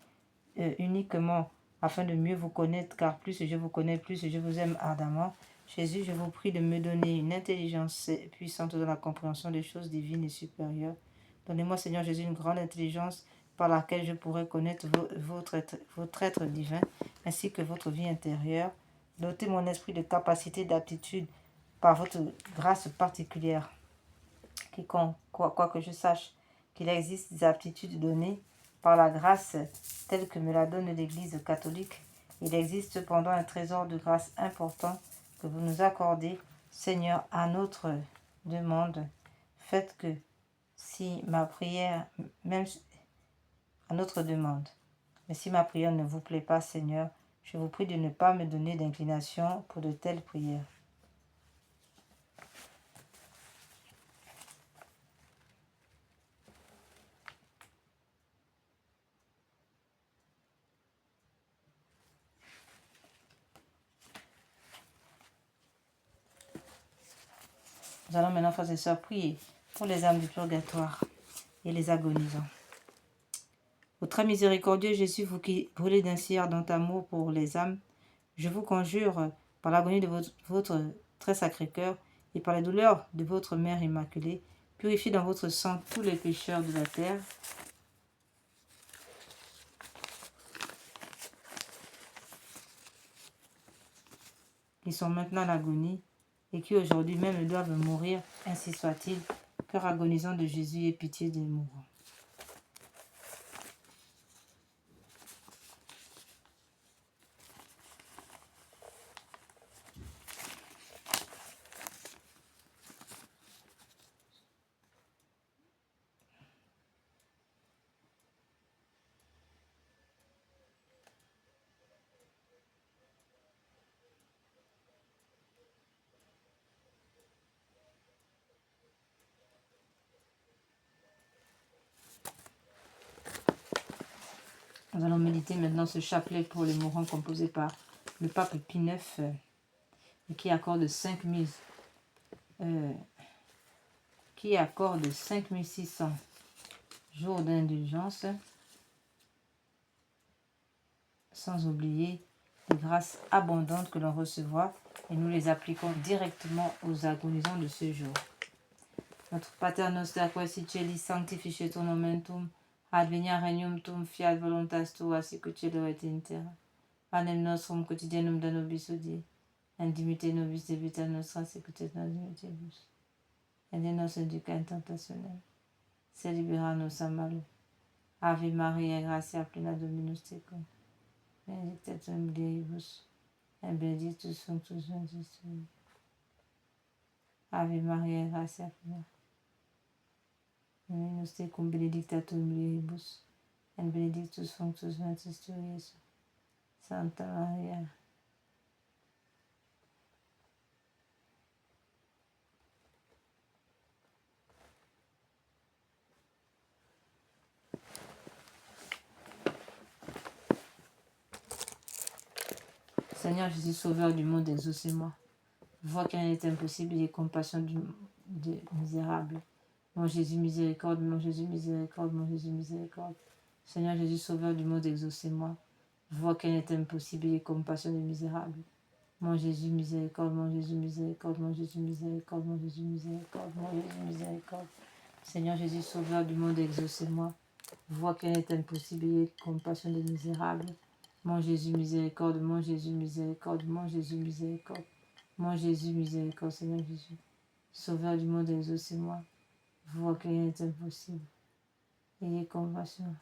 uniquement afin de mieux vous connaître, car plus je vous connais, plus je vous aime ardemment. Jésus, je vous prie de me donner une intelligence puissante dans la compréhension des choses divines et supérieures. Donnez-moi, Seigneur Jésus, une grande intelligence par laquelle je pourrai connaître votre être divin, ainsi que votre vie intérieure. Dotez mon esprit de capacité, d'aptitude par votre grâce particulière. Quoi que je sache qu'il existe des aptitudes données par la grâce telle que me la donne l'Église catholique, il existe cependant un trésor de grâce important que vous nous accordez, Seigneur, à notre demande. Faites que si ma prière, même à notre demande, mais si ma prière ne vous plaît pas, Seigneur, je vous prie de ne pas me donner d'inclination pour de telles prières. Nous allons maintenant, frères et sœurs, prier pour les âmes du purgatoire et les agonisants. Ô très miséricordieux Jésus, vous qui brûlez d'un si ardent amour pour les âmes, je vous conjure, par l'agonie de votre très sacré cœur et par les douleurs de votre Mère Immaculée, purifiez dans votre sang tous les pécheurs de la terre, qui sont maintenant en agonie et qui aujourd'hui même doivent mourir, ainsi soit-il. Cœur agonisant de Jésus, aie pitié des mourants. Nous allons méditer maintenant ce chapelet pour les mourants composé par le pape Pie IX qui accorde 5600 jours d'indulgence, sans oublier les grâces abondantes que l'on recevra et nous les appliquons directement aux agonisants de ce jour. Notre Pater noster qui es in cieli, sanctificetur nomen tuum, advenia regnum tuum, fiat voluntas tua, sicut et in terra. Panem nostrum quotidianum da nobis hodie, indimite nobis debita nostra, sicut et nos dimitibus. Et ne nos induca in tentationem, se libera nos a malo. Ave Maria, gratia plena Dominus tecum, benedicta tu in mulieribus, et benedictus fructus ventris tui. Ave Maria, gratia plena Dominus tecum, benedicta tu in mulieribus, et benedictus fructus ventris tui, Iesus. Santa Maria. Seigneur Jésus, Sauveur du monde, exaucez-moi. Vois qu'il est impossible et compassion des misérables. Mon Jésus, miséricorde, mon Jésus, miséricorde, mon Jésus, miséricorde. Seigneur Jésus, Sauveur du monde, exaucez-moi. Vois qu'il est impossible et compassion des misérables. Mon Jésus, miséricorde, mon Jésus, miséricorde, mon Jésus, miséricorde, mon Jésus, miséricorde, mon Jésus, miséricorde. Seigneur Jésus, Sauveur du monde, exaucez-moi. Vois qu'il est impossible et compassion des misérables. Mon Jésus, miséricorde, mon Jésus, miséricorde, mon Jésus, miséricorde. Mon Jésus, miséricorde, Seigneur Jésus. Sauveur du monde, exaucez-moi. Vois qu'il est impossible. Ayez compassion.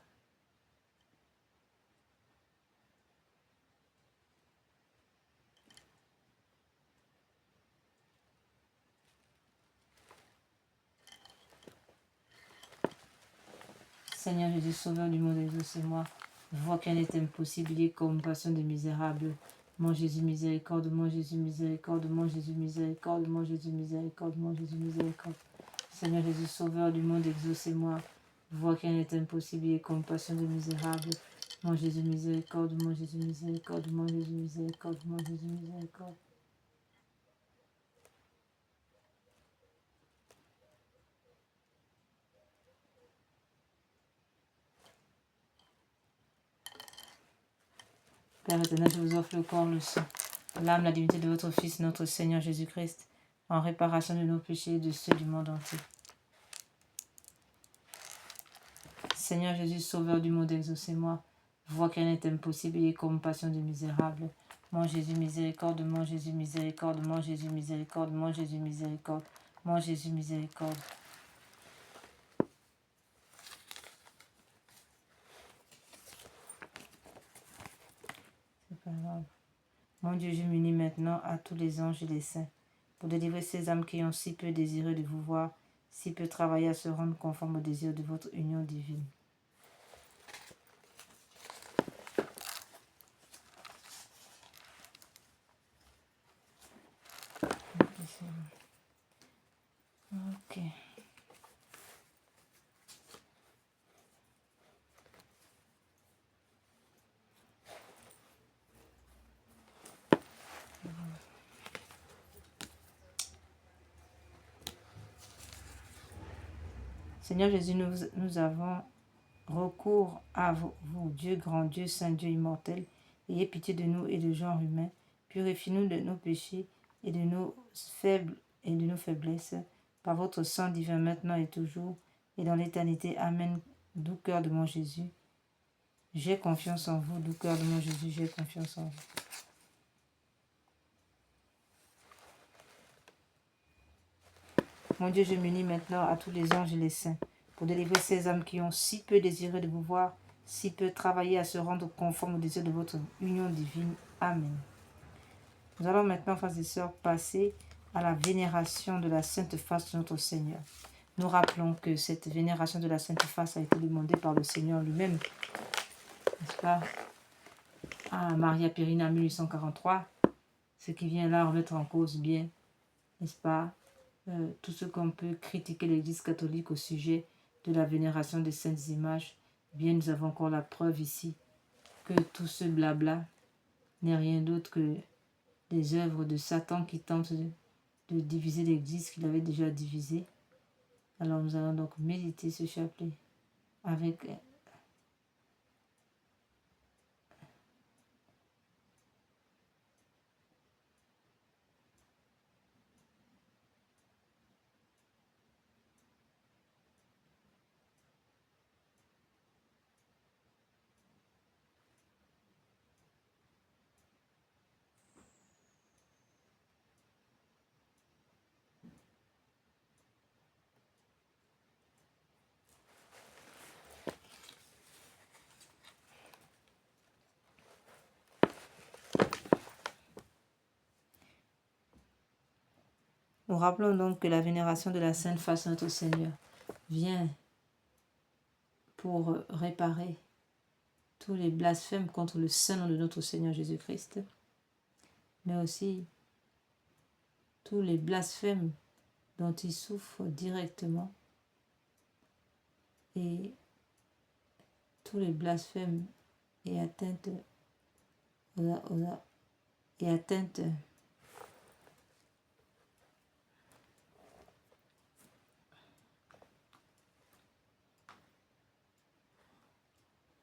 Seigneur Jésus, Sauveur du monde, exaucez-moi. Vois qu'il est impossible. Ayez compassion des misérables. Mon Jésus, miséricorde, mon Jésus, miséricorde, mon Jésus, miséricorde, mon Jésus, miséricorde, mon Jésus, miséricorde. Seigneur Jésus, Sauveur du monde, exaucez-moi. Vois qu'il est impossible. Ayez compassion des misérables. Mon Jésus, miséricorde, mon Jésus, miséricorde, mon Jésus, miséricorde, mon Jésus, miséricorde. Père éternel, je vous offre le corps, le sang, l'âme, la divinité de votre Fils, notre Seigneur Jésus-Christ, en réparation de nos péchés et de ceux du monde entier. Seigneur Jésus, Sauveur du monde, exaucez-moi. Vois qu'il est impossible, ayez compassion des misérables. Mon Jésus, miséricorde, mon Jésus, miséricorde, mon Jésus, miséricorde, mon Jésus, miséricorde, mon Jésus, miséricorde. C'est pas grave. Mon Dieu, je m'unis maintenant à tous les anges et les saints pour délivrer ces âmes qui ont si peu désiré de vous voir, si peu travaillé à se rendre conforme au désir de votre union divine. Ok. Seigneur Jésus, nous avons recours à vous, Dieu grand, Dieu saint, Dieu immortel. Ayez pitié de nous et de genre humain. Purifiez-nous de nos péchés et de nos faiblesses par votre sang divin maintenant et toujours et dans l'éternité. Amen. Doux cœur de mon Jésus, j'ai confiance en vous. Doux cœur de mon Jésus, j'ai confiance en vous. Mon Dieu, je m'unis maintenant à tous les anges et les saints pour délivrer ces âmes qui ont si peu désiré de vous voir, si peu travaillé à se rendre conforme au désir de votre union divine. Amen. Nous allons maintenant, frères et sœurs, passer à la vénération de la Sainte Face de notre Seigneur. Nous rappelons que cette vénération de la Sainte Face a été demandée par le Seigneur lui-même, n'est-ce pas, à Maria Périna en 1843, ce qui vient là remettre en cause bien, n'est-ce pas, tout ce qu'on peut critiquer l'Église catholique au sujet de la vénération des saintes images. Bien, nous avons encore la preuve ici que tout ce blabla n'est rien d'autre que des œuvres de Satan qui tentent de diviser l'Église qu'il avait déjà divisée. Alors nous allons donc méditer ce chapelet avec Nous rappelons donc que la vénération de la Sainte Face de notre Seigneur vient pour réparer tous les blasphèmes contre le saint nom de notre Seigneur Jésus-Christ, mais aussi tous les blasphèmes dont il souffre directement et tous les blasphèmes et atteintes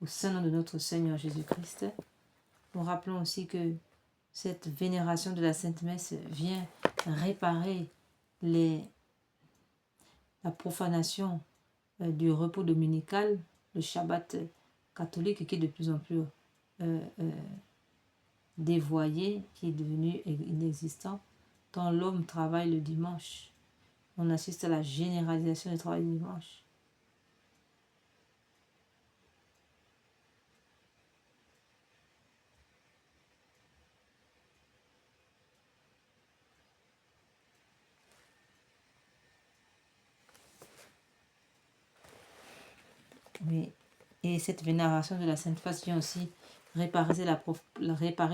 au sein de notre Seigneur Jésus-Christ. Nous rappelons aussi que cette vénération de la Sainte Messe vient réparer la profanation du repos dominical, le Shabbat catholique qui est de plus en plus dévoyé, qui est devenu inexistant, quand l'homme travaille le dimanche. On assiste à la généralisation du travail du dimanche. Oui. Et cette vénération de la Sainte Face vient aussi réparer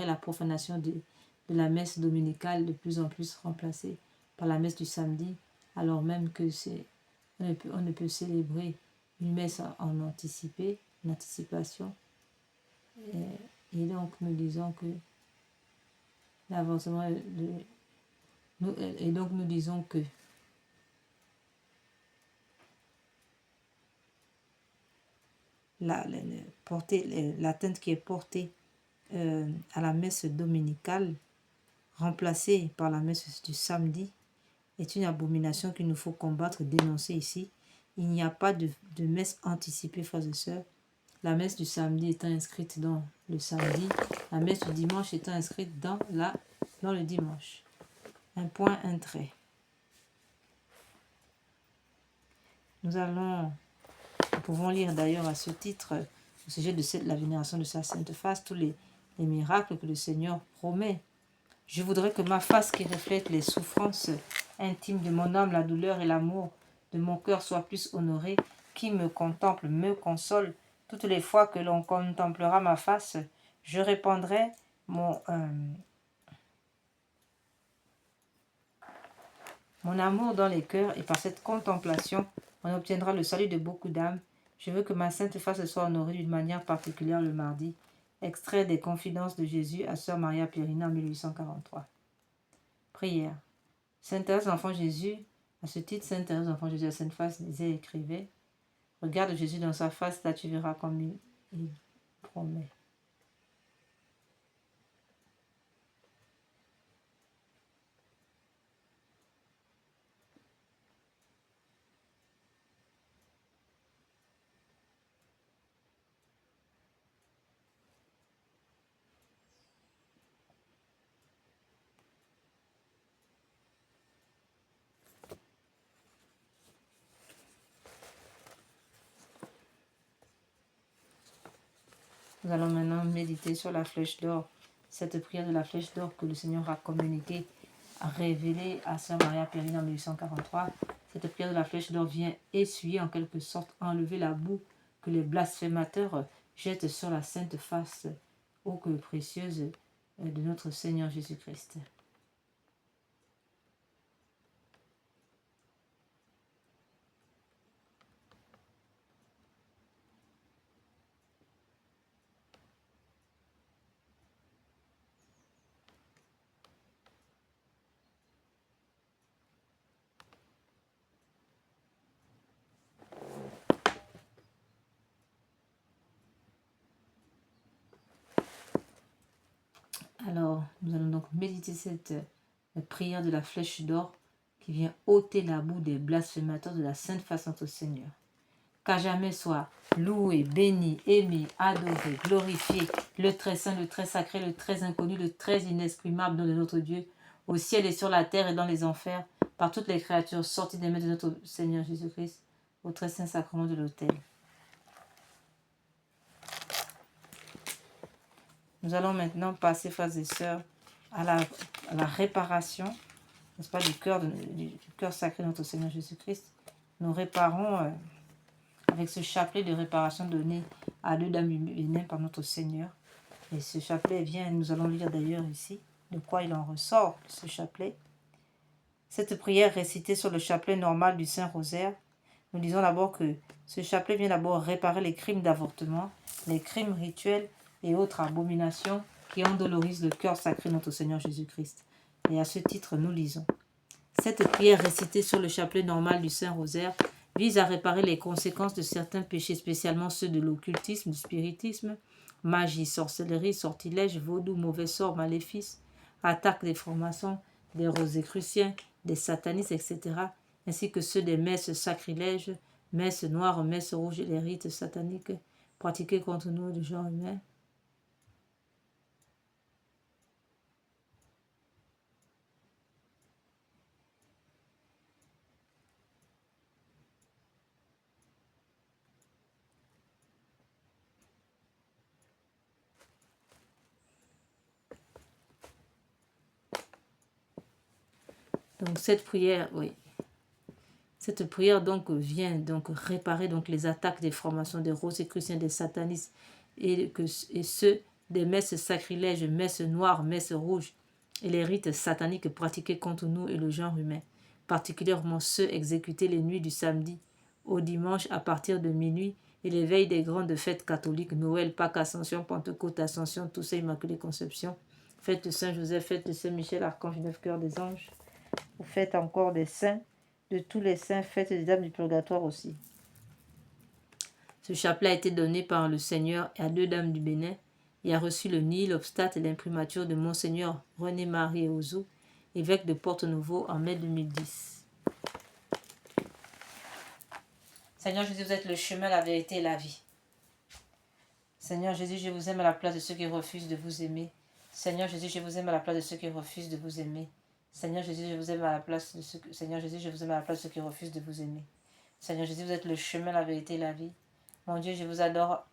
la profanation de la messe dominicale, de plus en plus remplacée par la messe du samedi, alors même que on ne peut célébrer une messe en anticipation. Et donc nous disons que l'avancement et donc nous disons que l'atteinte qui est portée à la messe dominicale, remplacée par la messe du samedi, est une abomination qu'il nous faut combattre, dénoncer ici. Il n'y a pas de messe anticipée, frères et sœurs. La messe du samedi étant inscrite dans le samedi, la messe du dimanche étant inscrite dans le dimanche. Un point, un trait. Nous pouvons lire d'ailleurs à ce titre, au sujet de la vénération de sa sainte face, tous les miracles que le Seigneur promet. Je voudrais que ma face qui reflète les souffrances intimes de mon âme, la douleur et l'amour de mon cœur soit plus honorée. Qui me contemple me console. Toutes les fois que l'on contemplera ma face, je répandrai mon amour dans les cœurs, et par cette contemplation, on obtiendra le salut de beaucoup d'âmes. Je veux que ma sainte face soit honorée d'une manière particulière le mardi. Extrait des Confidences de Jésus à Sœur Maria Pierina en 1843. Prière. Sainte Thérèse d'Enfant Jésus, à ce titre, Sainte Thérèse d'Enfant Jésus à Sainte Face disait et écrivait: regarde Jésus dans sa face, là tu verras comme il promet. Nous allons maintenant méditer sur la flèche d'or. Cette prière de la flèche d'or que le Seigneur a communiquée, a révélée à Sœur Maria Pierina en 1843. Cette prière de la flèche d'or vient essuyer, en quelque sorte, enlever la boue que les blasphémateurs jettent sur la sainte face, ô que précieuse, de notre Seigneur Jésus-Christ. Alors, nous allons donc méditer cette prière de la flèche d'or qui vient ôter la boue des blasphémateurs de la sainte face notre Seigneur. Qu'à jamais soit loué, béni, aimé, adoré, glorifié, le très saint, le très sacré, le très inconnu, le très inexprimable nom de notre Dieu, au ciel et sur la terre et dans les enfers, par toutes les créatures sorties des mains de notre Seigneur Jésus-Christ, au très saint sacrement de l'autel. Nous allons maintenant passer, frères et sœurs, à la réparation, n'est-ce pas, du cœur sacré de notre Seigneur Jésus-Christ. Nous réparons avec ce chapelet de réparation donné à deux dames du Bénin par notre Seigneur. Et ce chapelet vient, nous allons lire d'ailleurs ici, de quoi il en ressort, ce chapelet. Cette prière récitée sur le chapelet normal du Saint-Rosaire, nous disons d'abord que ce chapelet vient d'abord réparer les crimes d'avortement, les crimes rituels et autres abominations qui endolorisent le cœur sacré de notre Seigneur Jésus-Christ. Et à ce titre, nous lisons. Cette prière récitée sur le chapelet normal du Saint-Rosaire vise à réparer les conséquences de certains péchés, spécialement ceux de l'occultisme, du spiritisme, magie, sorcellerie, sortilège, vaudou, mauvais sort, maléfice, attaque des francs-maçons, des rosicruciens, des satanistes, etc., ainsi que ceux des messes sacrilèges, messes noires, messes rouges et les rites sataniques pratiqués contre nous de genre humain. Donc cette prière, oui. Cette prière donc vient donc réparer donc les attaques des francs-maçons, des rosicruciens, des satanistes et ceux des messes sacrilèges, messes noires, messes rouges et les rites sataniques pratiqués contre nous et le genre humain, particulièrement ceux exécutés les nuits du samedi au dimanche à partir de minuit et les veilles des grandes fêtes catholiques, Noël, Pâques, Ascension, Pentecôte, Ascension, Toussaint, Immaculée Conception, fête de Saint-Joseph, fête de Saint-Michel, Archange, 9 cœurs des anges, fête encore des saints, de tous les saints, fête des dames du purgatoire aussi. Ce chapelet a été donné par le Seigneur à deux dames du Bénin et a reçu le nid, l'obstate et l'imprimature de Monseigneur René-Marie Eouzou, évêque de Porto-Novo en mai 2010. Seigneur Jésus, vous êtes le chemin, la vérité et la vie. Seigneur Jésus, je vous aime à la place de ceux qui refusent de vous aimer. Seigneur Jésus, je vous aime à la place de ceux qui refusent de vous aimer. Seigneur Jésus, je vous aime à la place de ceux Seigneur Jésus, je vous aime à la place de ceux qui refusent de vous aimer. Seigneur Jésus, vous êtes le chemin, la vérité et la vie. Mon Dieu, je vous adore.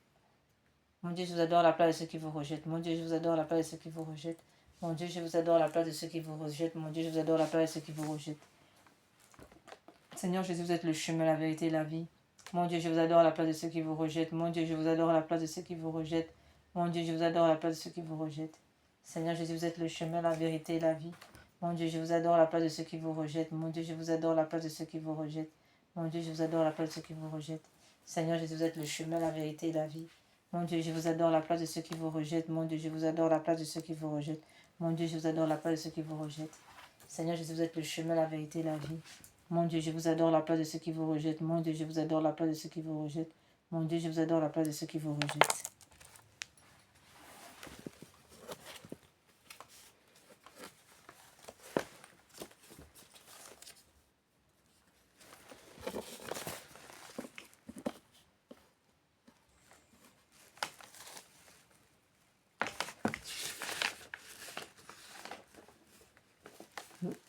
Mon Dieu, je vous adore à la place de ceux qui vous rejettent. Mon Dieu, je vous adore à la place de ceux qui vous rejettent. Mon Dieu, je vous adore à la place de ceux qui vous rejettent. Mon Dieu, je vous adore à la place de ceux qui vous rejettent. Seigneur Jésus, vous êtes le chemin, la vérité et la vie. Mon Dieu, je vous adore à la place de ceux qui vous rejettent. Mon Dieu, je vous adore à la place de ceux qui vous rejettent. Mon Dieu, je vous adore à la place de ceux qui vous rejettent. Seigneur Jésus, vous êtes le chemin, la vérité et la vie. Mon Dieu, je vous adore à la place de ceux qui vous rejettent. Mon Dieu, je vous adore à la place de ceux qui vous rejettent. Mon Dieu, je vous adore à la place de ceux qui vous rejettent. Seigneur Jésus, vous êtes le chemin, la vérité et la vie. Mon Dieu, je vous adore à la place de ceux qui vous rejettent. Mon Dieu, je vous adore à la place de ceux qui vous rejettent. Mon Dieu, je vous adore à la place de ceux qui vous rejettent. Seigneur Jésus, vous êtes le chemin, la vérité et la vie. Mon Dieu, je vous adore à la place de ceux qui vous rejettent. Mon Dieu, je vous adore à la place de ceux qui vous rejettent. Mon Dieu, je vous adore à la place de ceux qui vous rejettent.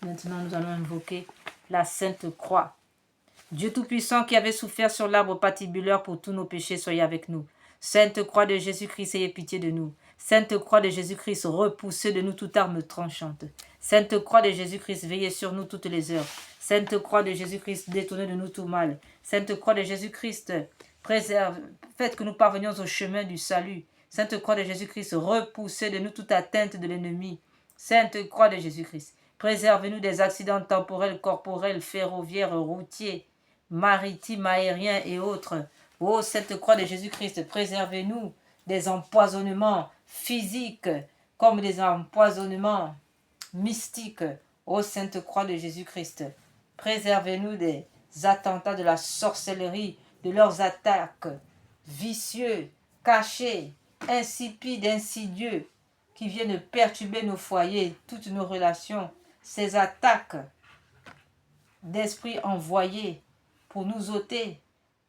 Maintenant, nous allons invoquer la Sainte Croix. Dieu Tout-Puissant qui avait souffert sur l'arbre patibulaire pour tous nos péchés, soyez avec nous. Sainte Croix de Jésus-Christ, ayez pitié de nous. Sainte Croix de Jésus-Christ, repoussez de nous toute arme tranchante. Sainte Croix de Jésus-Christ, veillez sur nous toutes les heures. Sainte Croix de Jésus-Christ, détournez de nous tout mal. Sainte Croix de Jésus-Christ, préserve, faites que nous parvenions au chemin du salut. Sainte Croix de Jésus-Christ, repoussez de nous toute atteinte de l'ennemi. Sainte Croix de Jésus-Christ, préservez-nous des accidents temporels, corporels, ferroviaires, routiers, maritimes, aériens et autres. Ô Sainte Croix de Jésus-Christ, préservez-nous des empoisonnements physiques comme des empoisonnements mystiques. Ô Sainte Croix de Jésus-Christ, préservez-nous des attentats de la sorcellerie, de leurs attaques vicieux, cachés, insipides, insidieux, qui viennent perturber nos foyers, toutes nos relations, ces attaques d'esprits envoyés pour nous ôter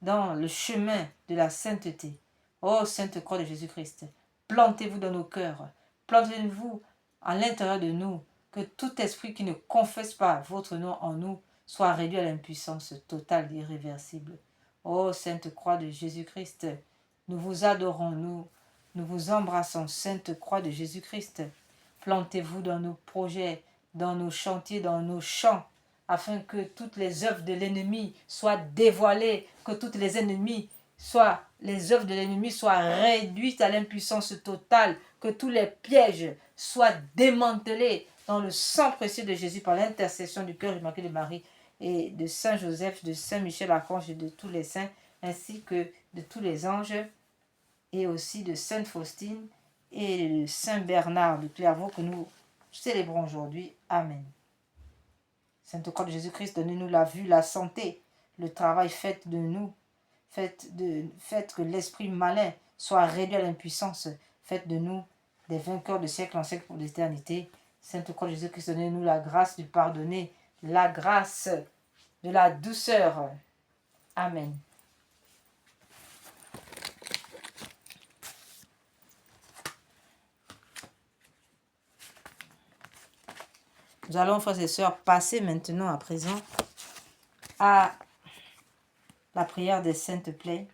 dans le chemin de la sainteté. Ô Sainte Croix de Jésus-Christ, plantez-vous dans nos cœurs, plantez-vous à l'intérieur de nous, que tout esprit qui ne confesse pas votre nom en nous soit réduit à l'impuissance totale et irréversible. Ô Sainte Croix de Jésus-Christ, nous vous adorons, nous vous embrassons, Sainte Croix de Jésus-Christ. Plantez-vous dans nos projets, dans nos chantiers, dans nos champs, afin que toutes les œuvres de l'ennemi soient dévoilées, que toutes les ennemis les œuvres de l'ennemi soient réduites à l'impuissance totale, que tous les pièges soient démantelés dans le sang précieux de Jésus par l'intercession du cœur immaculé de Marie et de Saint Joseph, de Saint Michel Archange et de tous les saints, ainsi que de tous les anges, et aussi de Sainte Faustine et de Saint Bernard de Clairvaux que nous célébrons aujourd'hui. Amen. Sainte Croix de Jésus-Christ, donnez-nous la vue, la santé, le travail, faites de nous, faites que l'esprit malin soit réduit à l'impuissance, faites de nous des vainqueurs de siècle en siècle pour l'éternité. Sainte Croix de Jésus-Christ, donnez-nous la grâce de pardonner, la grâce de la douceur. Amen. Nous allons, frères et sœurs, passer maintenant à présent à la prière des Saintes Plaies.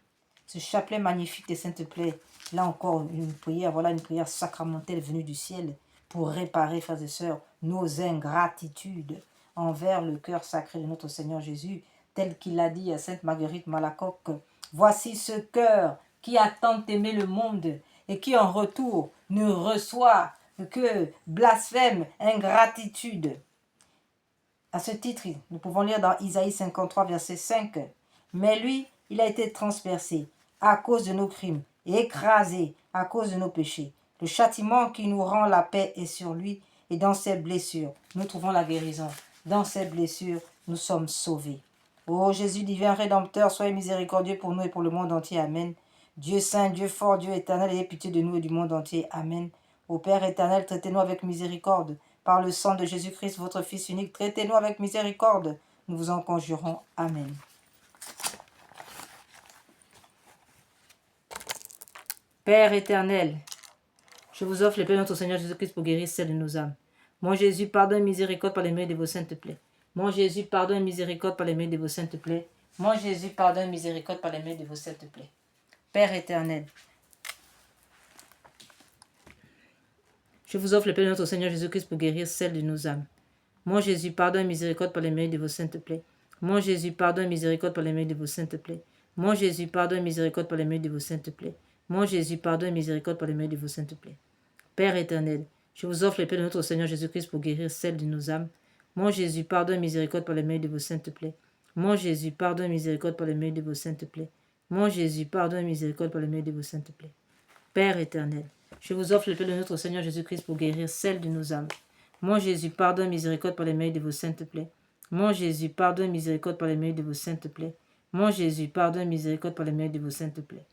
Ce chapelet magnifique des Saintes Plaies, là encore une prière, voilà une prière sacramentelle venue du ciel pour réparer, frères et sœurs, nos ingratitudes envers le cœur sacré de notre Seigneur Jésus, tel qu'il l'a dit à Sainte Marguerite Malacoque. Voici ce cœur qui a tant aimé le monde et qui en retour ne reçoit que blasphème, ingratitude. À ce titre, nous pouvons lire dans Isaïe 53, verset 5. Mais lui, il a été transpercé à cause de nos crimes et écrasé à cause de nos péchés. Le châtiment qui nous rend la paix est sur lui, et dans ses blessures, nous trouvons la guérison. Dans ses blessures, nous sommes sauvés. Ô Jésus, divin Rédempteur, soyez miséricordieux pour nous et pour le monde entier. Amen. Dieu saint, Dieu fort, Dieu éternel, ayez pitié de nous et du monde entier. Amen. Ô Père éternel, traitez-nous avec miséricorde. Par le sang de Jésus-Christ, votre Fils unique, traitez-nous avec miséricorde. Nous vous en conjurons. Amen. Père éternel, je vous offre les plaies de notre Seigneur Jésus-Christ pour guérir celles de nos âmes. Mon Jésus, pardonne et miséricorde par les mérites de vos saintes plaies. Mon Jésus, pardonne et miséricorde par les mérites de vos saintes plaies. Mon Jésus, pardonne et miséricorde par les mérites de vos saintes plaies. Père éternel, je vous offre les plaies de notre Seigneur Jésus-Christ pour guérir celles de nos âmes. Mon Jésus, pardonne et miséricorde par les mérites de vos saintes plaies. Mon Jésus, pardonne et miséricorde par les mérites de vos saintes plaies. Mon Jésus, pardonne et miséricorde par les mérites de vos saintes plaies. Mon Jésus, pardonne et miséricorde par les mérites de vos saintes plaies. Père éternel, je vous offre les plaies de notre Seigneur Jésus-Christ pour guérir celles de nos âmes. Mon Jésus, pardonne et miséricorde par les mérites de vos saintes plaies. Mon Jésus, pardonne et miséricorde par les mérites de vos saintes plaies. Mon Jésus, pardonne et miséricorde par les mérites de vos saintes plaies. Père éternel, je vous offre les plaies de notre Seigneur Jésus-Christ pour guérir celles de nos âmes. Mon Jésus, pardonne et miséricorde par les mérites de vos saintes plaies. Mon Jésus, pardonne et miséricorde par les mérites de vos saintes plaies. Mon Jésus, pardonne et miséricorde par les mérites de vos saintes plaies.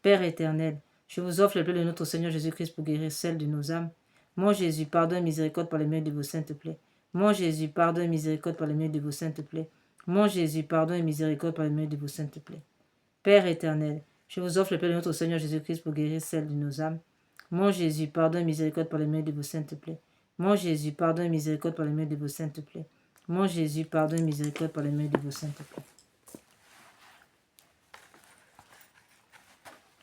Père éternel, je vous offre les plaies de notre Seigneur Jésus-Christ pour guérir celles de nos âmes. Mon Jésus, pardonne et miséricorde par les mérites de vos saintes plaies. Mon Jésus, pardonne et miséricorde par les mérites de vos saintes plaies. Mon Jésus, pardonne et miséricorde par les mérites de vos saintes plaies. Père éternel, je vous offre les plaies de notre Seigneur Jésus-Christ pour guérir celles de nos âmes. Mon Jésus, pardonne et miséricorde par les mérites de vos saintes plaies. Mon Jésus, pardonne et miséricorde par les mérites de vos saintes plaies. Mon Jésus, pardonne et miséricorde par les mérites de vos saintes plaies.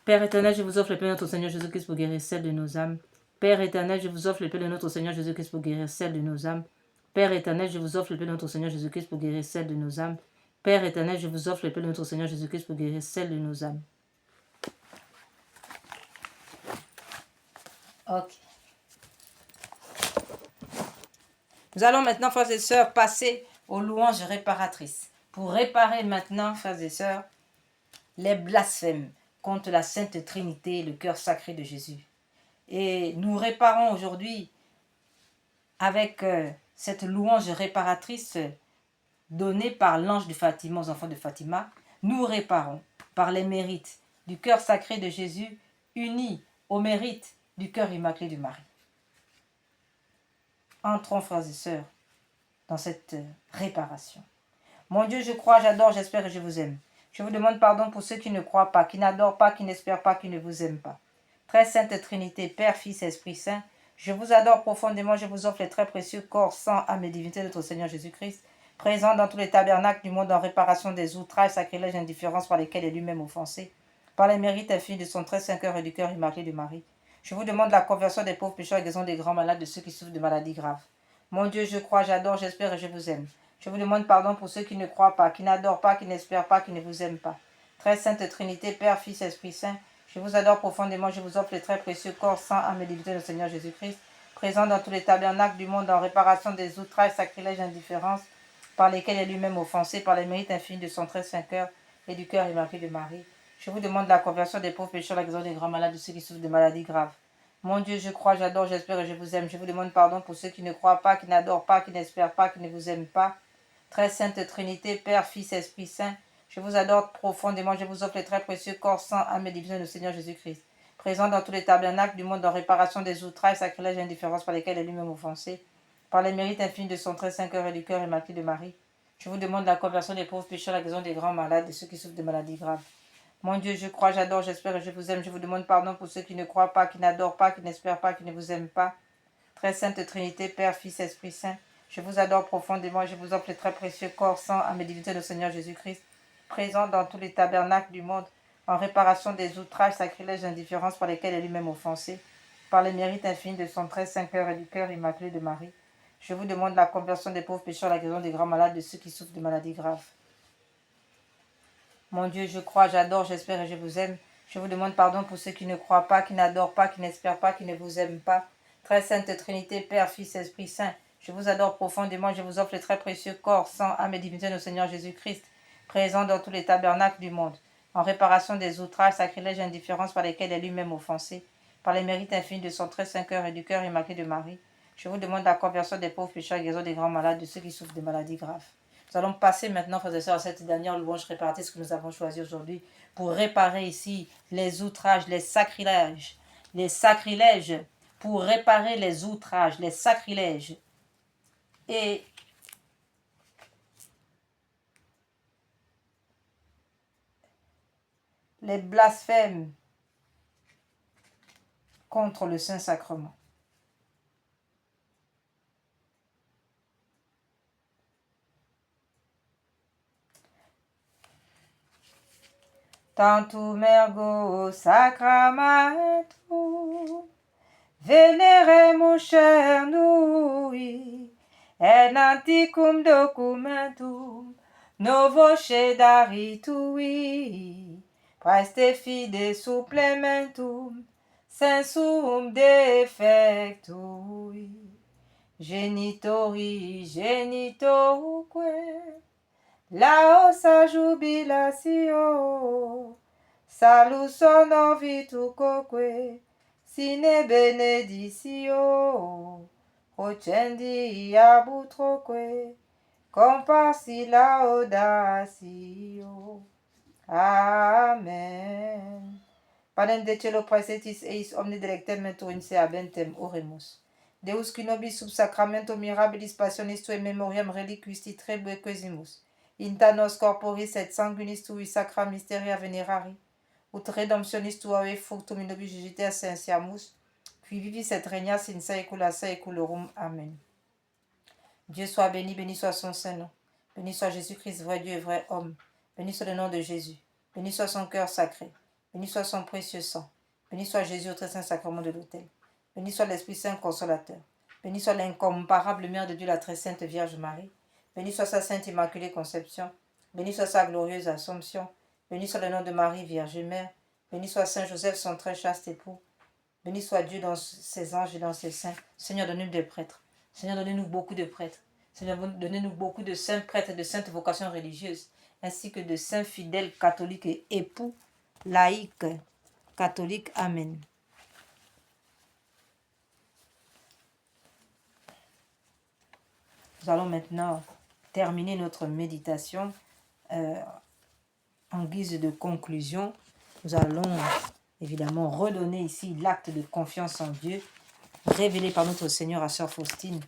Père éternel, je vous offre les plaies de notre Seigneur Jésus-Christ pour guérir celles de nos âmes. Père éternel, je vous offre les plaies de notre Seigneur Jésus-Christ pour guérir celles de nos âmes. Père éternel, je vous offre les plaies de notre Seigneur Jésus-Christ pour guérir celles de nos âmes. Père éternel, je vous offre les plaies de notre Seigneur Jésus-Christ pour guérir celles de nos âmes. Ok. Nous allons maintenant, frères et sœurs, passer aux louanges réparatrices. Pour réparer maintenant, frères et sœurs, les blasphèmes contre la Sainte Trinité, le cœur sacré de Jésus. Et nous réparons aujourd'hui avec cette louange réparatrice donnée par l'ange de Fatima aux enfants de Fatima. Nous réparons par les mérites du cœur sacré de Jésus unis aux mérites du cœur immaculé de Marie. Entrons, frères et sœurs, dans cette réparation. Mon Dieu, je crois, j'adore, j'espère et je vous aime. Je vous demande pardon pour ceux qui ne croient pas, qui n'adorent pas, qui n'espèrent pas, qui ne vous aiment pas. Très sainte Trinité, Père, Fils, Esprit Saint, je vous adore profondément, je vous offre les très précieux corps, sang, âme et divinité de notre Seigneur Jésus-Christ, présent dans tous les tabernacles du monde en réparation des outrages, sacrilèges et indifférences par lesquels il est lui-même offensé, par les mérites infinis de son très saint cœur et du cœur immaculé de Marie. Je vous demande la conversion des pauvres pécheurs et guérison des grands malades, de ceux qui souffrent de maladies graves. Mon Dieu, je crois, j'adore, j'espère et je vous aime. Je vous demande pardon pour ceux qui ne croient pas, qui n'adorent pas, qui n'espèrent pas, qui ne vous aiment pas. Très sainte Trinité, Père, Fils, Esprit Saint, je vous adore profondément, je vous offre le très précieux corps, sang, âme et divinité de notre Seigneur Jésus-Christ, présent dans tous les tabernacles du monde en réparation des outrages, sacrilèges et indifférences par lesquels il est lui-même offensé par les mérites infinis de son très saint cœur et du cœur immaculé de Marie. Je vous demande la conversion des pauvres pécheurs, la guérison des grands malades, de ceux qui souffrent de maladies graves. Mon Dieu, je crois, j'adore, j'espère et je vous aime. Je vous demande pardon pour ceux qui ne croient pas, qui n'adorent pas, qui n'espèrent pas, qui ne vous aiment pas. Très sainte Trinité, Père, Fils, Esprit Saint, je vous adore profondément, je vous offre les très précieux corps, sang, âme et divinité de notre Seigneur Jésus-Christ, présent dans tous les tabernacles du monde en réparation des outrages, sacrilèges et indifférences par lesquels il est lui-même offensé, par les mérites infinis de son très saint cœur et du cœur immaculé de Marie. Je vous demande la conversion des pauvres pécheurs, la guérison des grands malades, de ceux qui souffrent de maladies graves. Mon Dieu, je crois, j'adore, j'espère et je vous aime. Je vous demande pardon pour ceux qui ne croient pas, qui n'adorent pas, qui n'espèrent pas, qui ne vous aiment pas. Très sainte Trinité, Père, Fils, Esprit Saint, je vous adore profondément. Je vous offre le très précieux corps, sang, âme et divinité de Seigneur Jésus-Christ, présent dans tous les tabernacles du monde, en réparation des outrages, sacrilèges et indifférences par lesquels il est lui-même offensé, par les mérites infinis de son très saint cœur et du cœur immaculé de Marie. Je vous demande la conversion des pauvres pécheurs, la guérison des grands malades, de ceux qui souffrent de maladies graves. Mon Dieu, je crois, j'adore, j'espère et je vous aime. Je vous demande pardon pour ceux qui ne croient pas, qui n'adorent pas, qui n'espèrent pas, qui ne vous aiment pas. Très sainte Trinité, Père, Fils, Esprit Saint, je vous adore profondément. Je vous offre le très précieux corps, sang, âme et divinité de notre Seigneur Jésus-Christ, présent dans tous les tabernacles du monde, en réparation des outrages, sacrilèges et indifférences par lesquels il est lui-même offensé, par les mérites infinis de son très saint cœur et du cœur immaculé de Marie. Je vous demande la conversion des pauvres pécheurs, la guérison des grands malades, de ceux qui souffrent de maladies graves. Nous allons passer maintenant, frères et sœurs, à cette dernière louange répartie, ce que nous avons choisi aujourd'hui, pour réparer ici les outrages, les sacrilèges, pour réparer les outrages, les sacrilèges et les blasphèmes contre le Saint-Sacrement. Tantum ergo sacramentum veneremus cernui et anticum documentum novo cedaritui praeste fide supplementum sensum defectui genitoque laosa jubilatio salus honor vitucoque sine beneditio procendi abutroque comparsi laudatio. Amen. Padem de cielo praesetis eis omni delectem mentor in se habentem oremus. Deus qui nobis sub sacramento mirabilis passionis tue memoriam reliquisti trebue quesimus. Inta nos corporis et sanguinis tui sacra mysteria venerari, ut redemptionis tuae fructum in nobis jugite ascensiamus, qui vivis et regnas in saecula saeculorum. Amen. Dieu soit béni, béni soit son Saint-Nom. Béni soit Jésus-Christ, vrai Dieu et vrai homme. Béni soit le nom de Jésus. Béni soit son cœur sacré. Béni soit son précieux sang. Béni soit Jésus au très saint sacrement de l'autel. Béni soit l'Esprit Saint consolateur. Béni soit l'incomparable Mère de Dieu, la très sainte Vierge Marie. Béni soit sa sainte immaculée conception. Béni soit sa glorieuse Assomption. Béni soit le nom de Marie, Vierge Mère. Béni soit Saint Joseph, son très chaste époux. Béni soit Dieu dans ses anges et dans ses saints. Seigneur, donne-nous des prêtres. Seigneur, donnez-nous beaucoup de prêtres. Seigneur, donnez-nous beaucoup de saints prêtres et de saintes vocations religieuses, ainsi que de saints fidèles catholiques et époux laïcs catholiques. Amen. Nous allons maintenant terminer notre méditation en guise de conclusion. Nous allons évidemment redonner ici l'acte de confiance en Dieu révélé par notre Seigneur à Sœur Faustine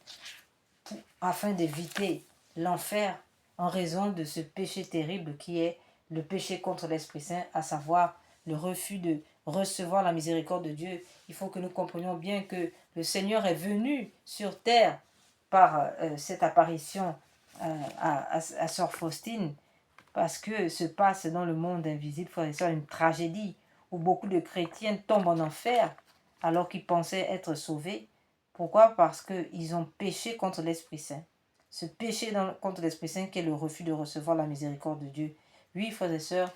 afin d'éviter l'enfer en raison de ce péché terrible qui est le péché contre l'Esprit Saint, à savoir le refus de recevoir la miséricorde de Dieu. Il faut que nous comprenions bien que le Seigneur est venu sur terre par cette apparition à Sœur Faustine, parce que se passe dans le monde invisible, frères et sœurs, une tragédie où beaucoup de chrétiens tombent en enfer alors qu'ils pensaient être sauvés. Pourquoi? Parce qu'ils ont péché contre l'Esprit Saint. Ce péché contre l'Esprit Saint qui est le refus de recevoir la miséricorde de Dieu. Oui, frères et sœurs,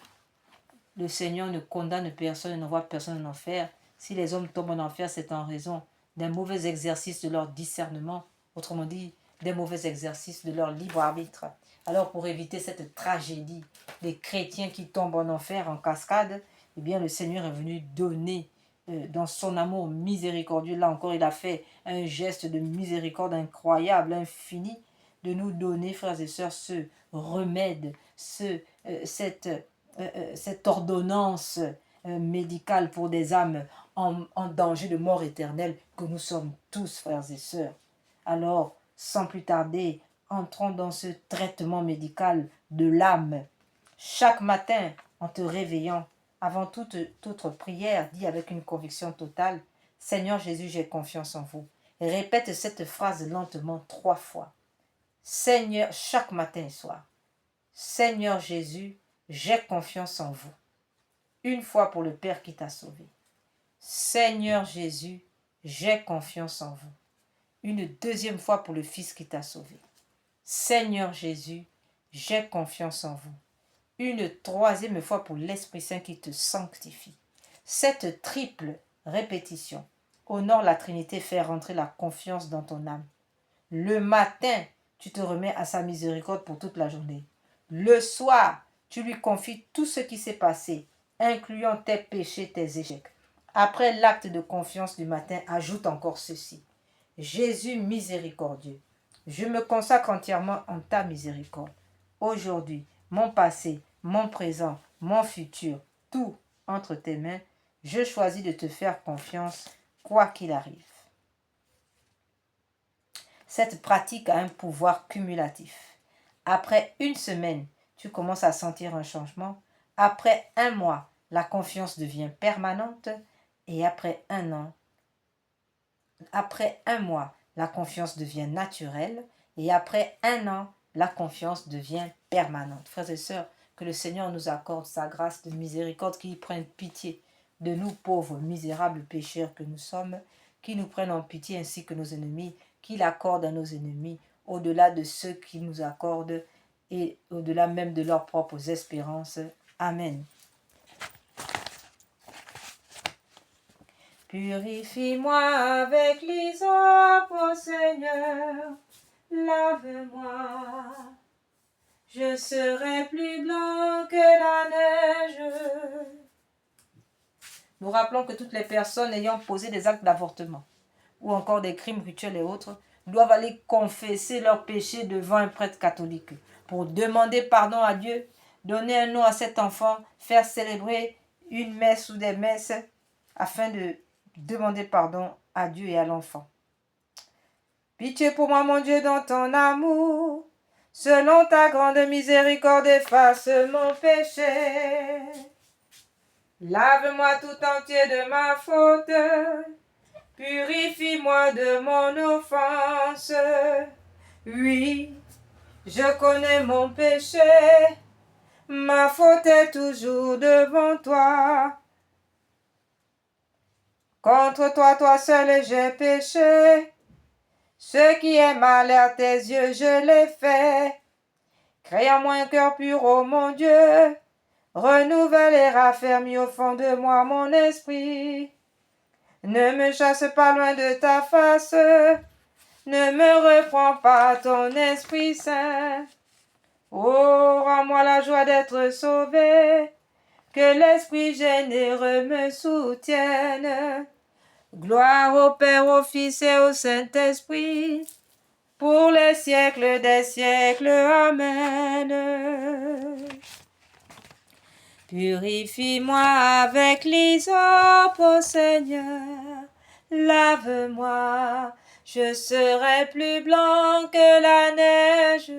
le Seigneur ne condamne personne et n'envoie personne en enfer. Si les hommes tombent en enfer, c'est en raison d'un mauvais exercice de leur discernement, autrement dit, des mauvais exercices de leur libre arbitre. Alors pour éviter cette tragédie des chrétiens qui tombent en enfer en cascade, eh bien le Seigneur est venu donner dans son amour miséricordieux. Là encore, il a fait un geste de miséricorde incroyable, infini, de nous donner, frères et sœurs, ce remède, cette ordonnance médicale pour des âmes en danger de mort éternelle que nous sommes tous, frères et sœurs. Alors, sans plus tarder, entrons dans ce traitement médical de l'âme. Chaque matin, en te réveillant, avant toute autre prière, dis avec une conviction totale, « Seigneur Jésus, j'ai confiance en vous. » Et répète cette phrase lentement 3 fois. Seigneur, chaque matin et soir. Seigneur Jésus, j'ai confiance en vous. Une fois pour le Père qui t'a sauvé. Seigneur Jésus, j'ai confiance en vous. Une deuxième fois pour le Fils qui t'a sauvé. Seigneur Jésus, j'ai confiance en vous. Une troisième fois pour l'Esprit Saint qui te sanctifie. Cette triple répétition honore la Trinité, fait rentrer la confiance dans ton âme. Le matin, tu te remets à sa miséricorde pour toute la journée. Le soir, tu lui confies tout ce qui s'est passé, incluant tes péchés, tes échecs. Après l'acte de confiance du matin, ajoute encore ceci. Jésus miséricordieux, je me consacre entièrement en ta miséricorde. Aujourd'hui, mon passé, mon présent, mon futur, tout entre tes mains, je choisis de te faire confiance, quoi qu'il arrive. Cette pratique a un pouvoir cumulatif. Après une semaine, tu commences à sentir un changement. Après 1 mois, la confiance devient permanente. Et après 1 an, après 1 mois, la confiance devient naturelle. Et après 1 an, la confiance devient permanente. Frères et sœurs, que le Seigneur nous accorde sa grâce de miséricorde, qu'il prenne pitié de nous, pauvres, misérables pécheurs que nous sommes, qu'il nous prenne en pitié ainsi que nos ennemis, qu'il accorde à nos ennemis, au-delà de ceux qu'il nous accorde et au-delà même de leurs propres espérances. Amen. Purifie-moi avec l'hysope, ô Seigneur, lave-moi. Je serai plus blanc que la neige. Nous rappelons que toutes les personnes ayant posé des actes d'avortement ou encore des crimes rituels et autres doivent aller confesser leurs péchés devant un prêtre catholique pour demander pardon à Dieu, donner un nom à cet enfant, faire célébrer une messe ou des messes afin de demander pardon à Dieu et à l'enfant. Pitié pour moi, mon Dieu, dans ton amour. Selon ta grande miséricorde, efface mon péché. Lave-moi tout entier de ma faute. Purifie-moi de mon offense. Oui, je connais mon péché. Ma faute est toujours devant toi. Contre toi, toi seul, j'ai péché. Ce qui est mal à tes yeux, je l'ai fait. Crée en moi un cœur pur, ô mon Dieu. Renouvelle et raffermis au fond de moi mon esprit. Ne me chasse pas loin de ta face. Ne me reprends pas ton Esprit Saint. Oh, rends-moi la joie d'être sauvé. Que l'Esprit généreux me soutienne. Gloire au Père, au Fils et au Saint-Esprit, pour les siècles des siècles. Amen. Purifie-moi avec l'hysope, ô Seigneur, lave-moi, je serai plus blanc que la neige.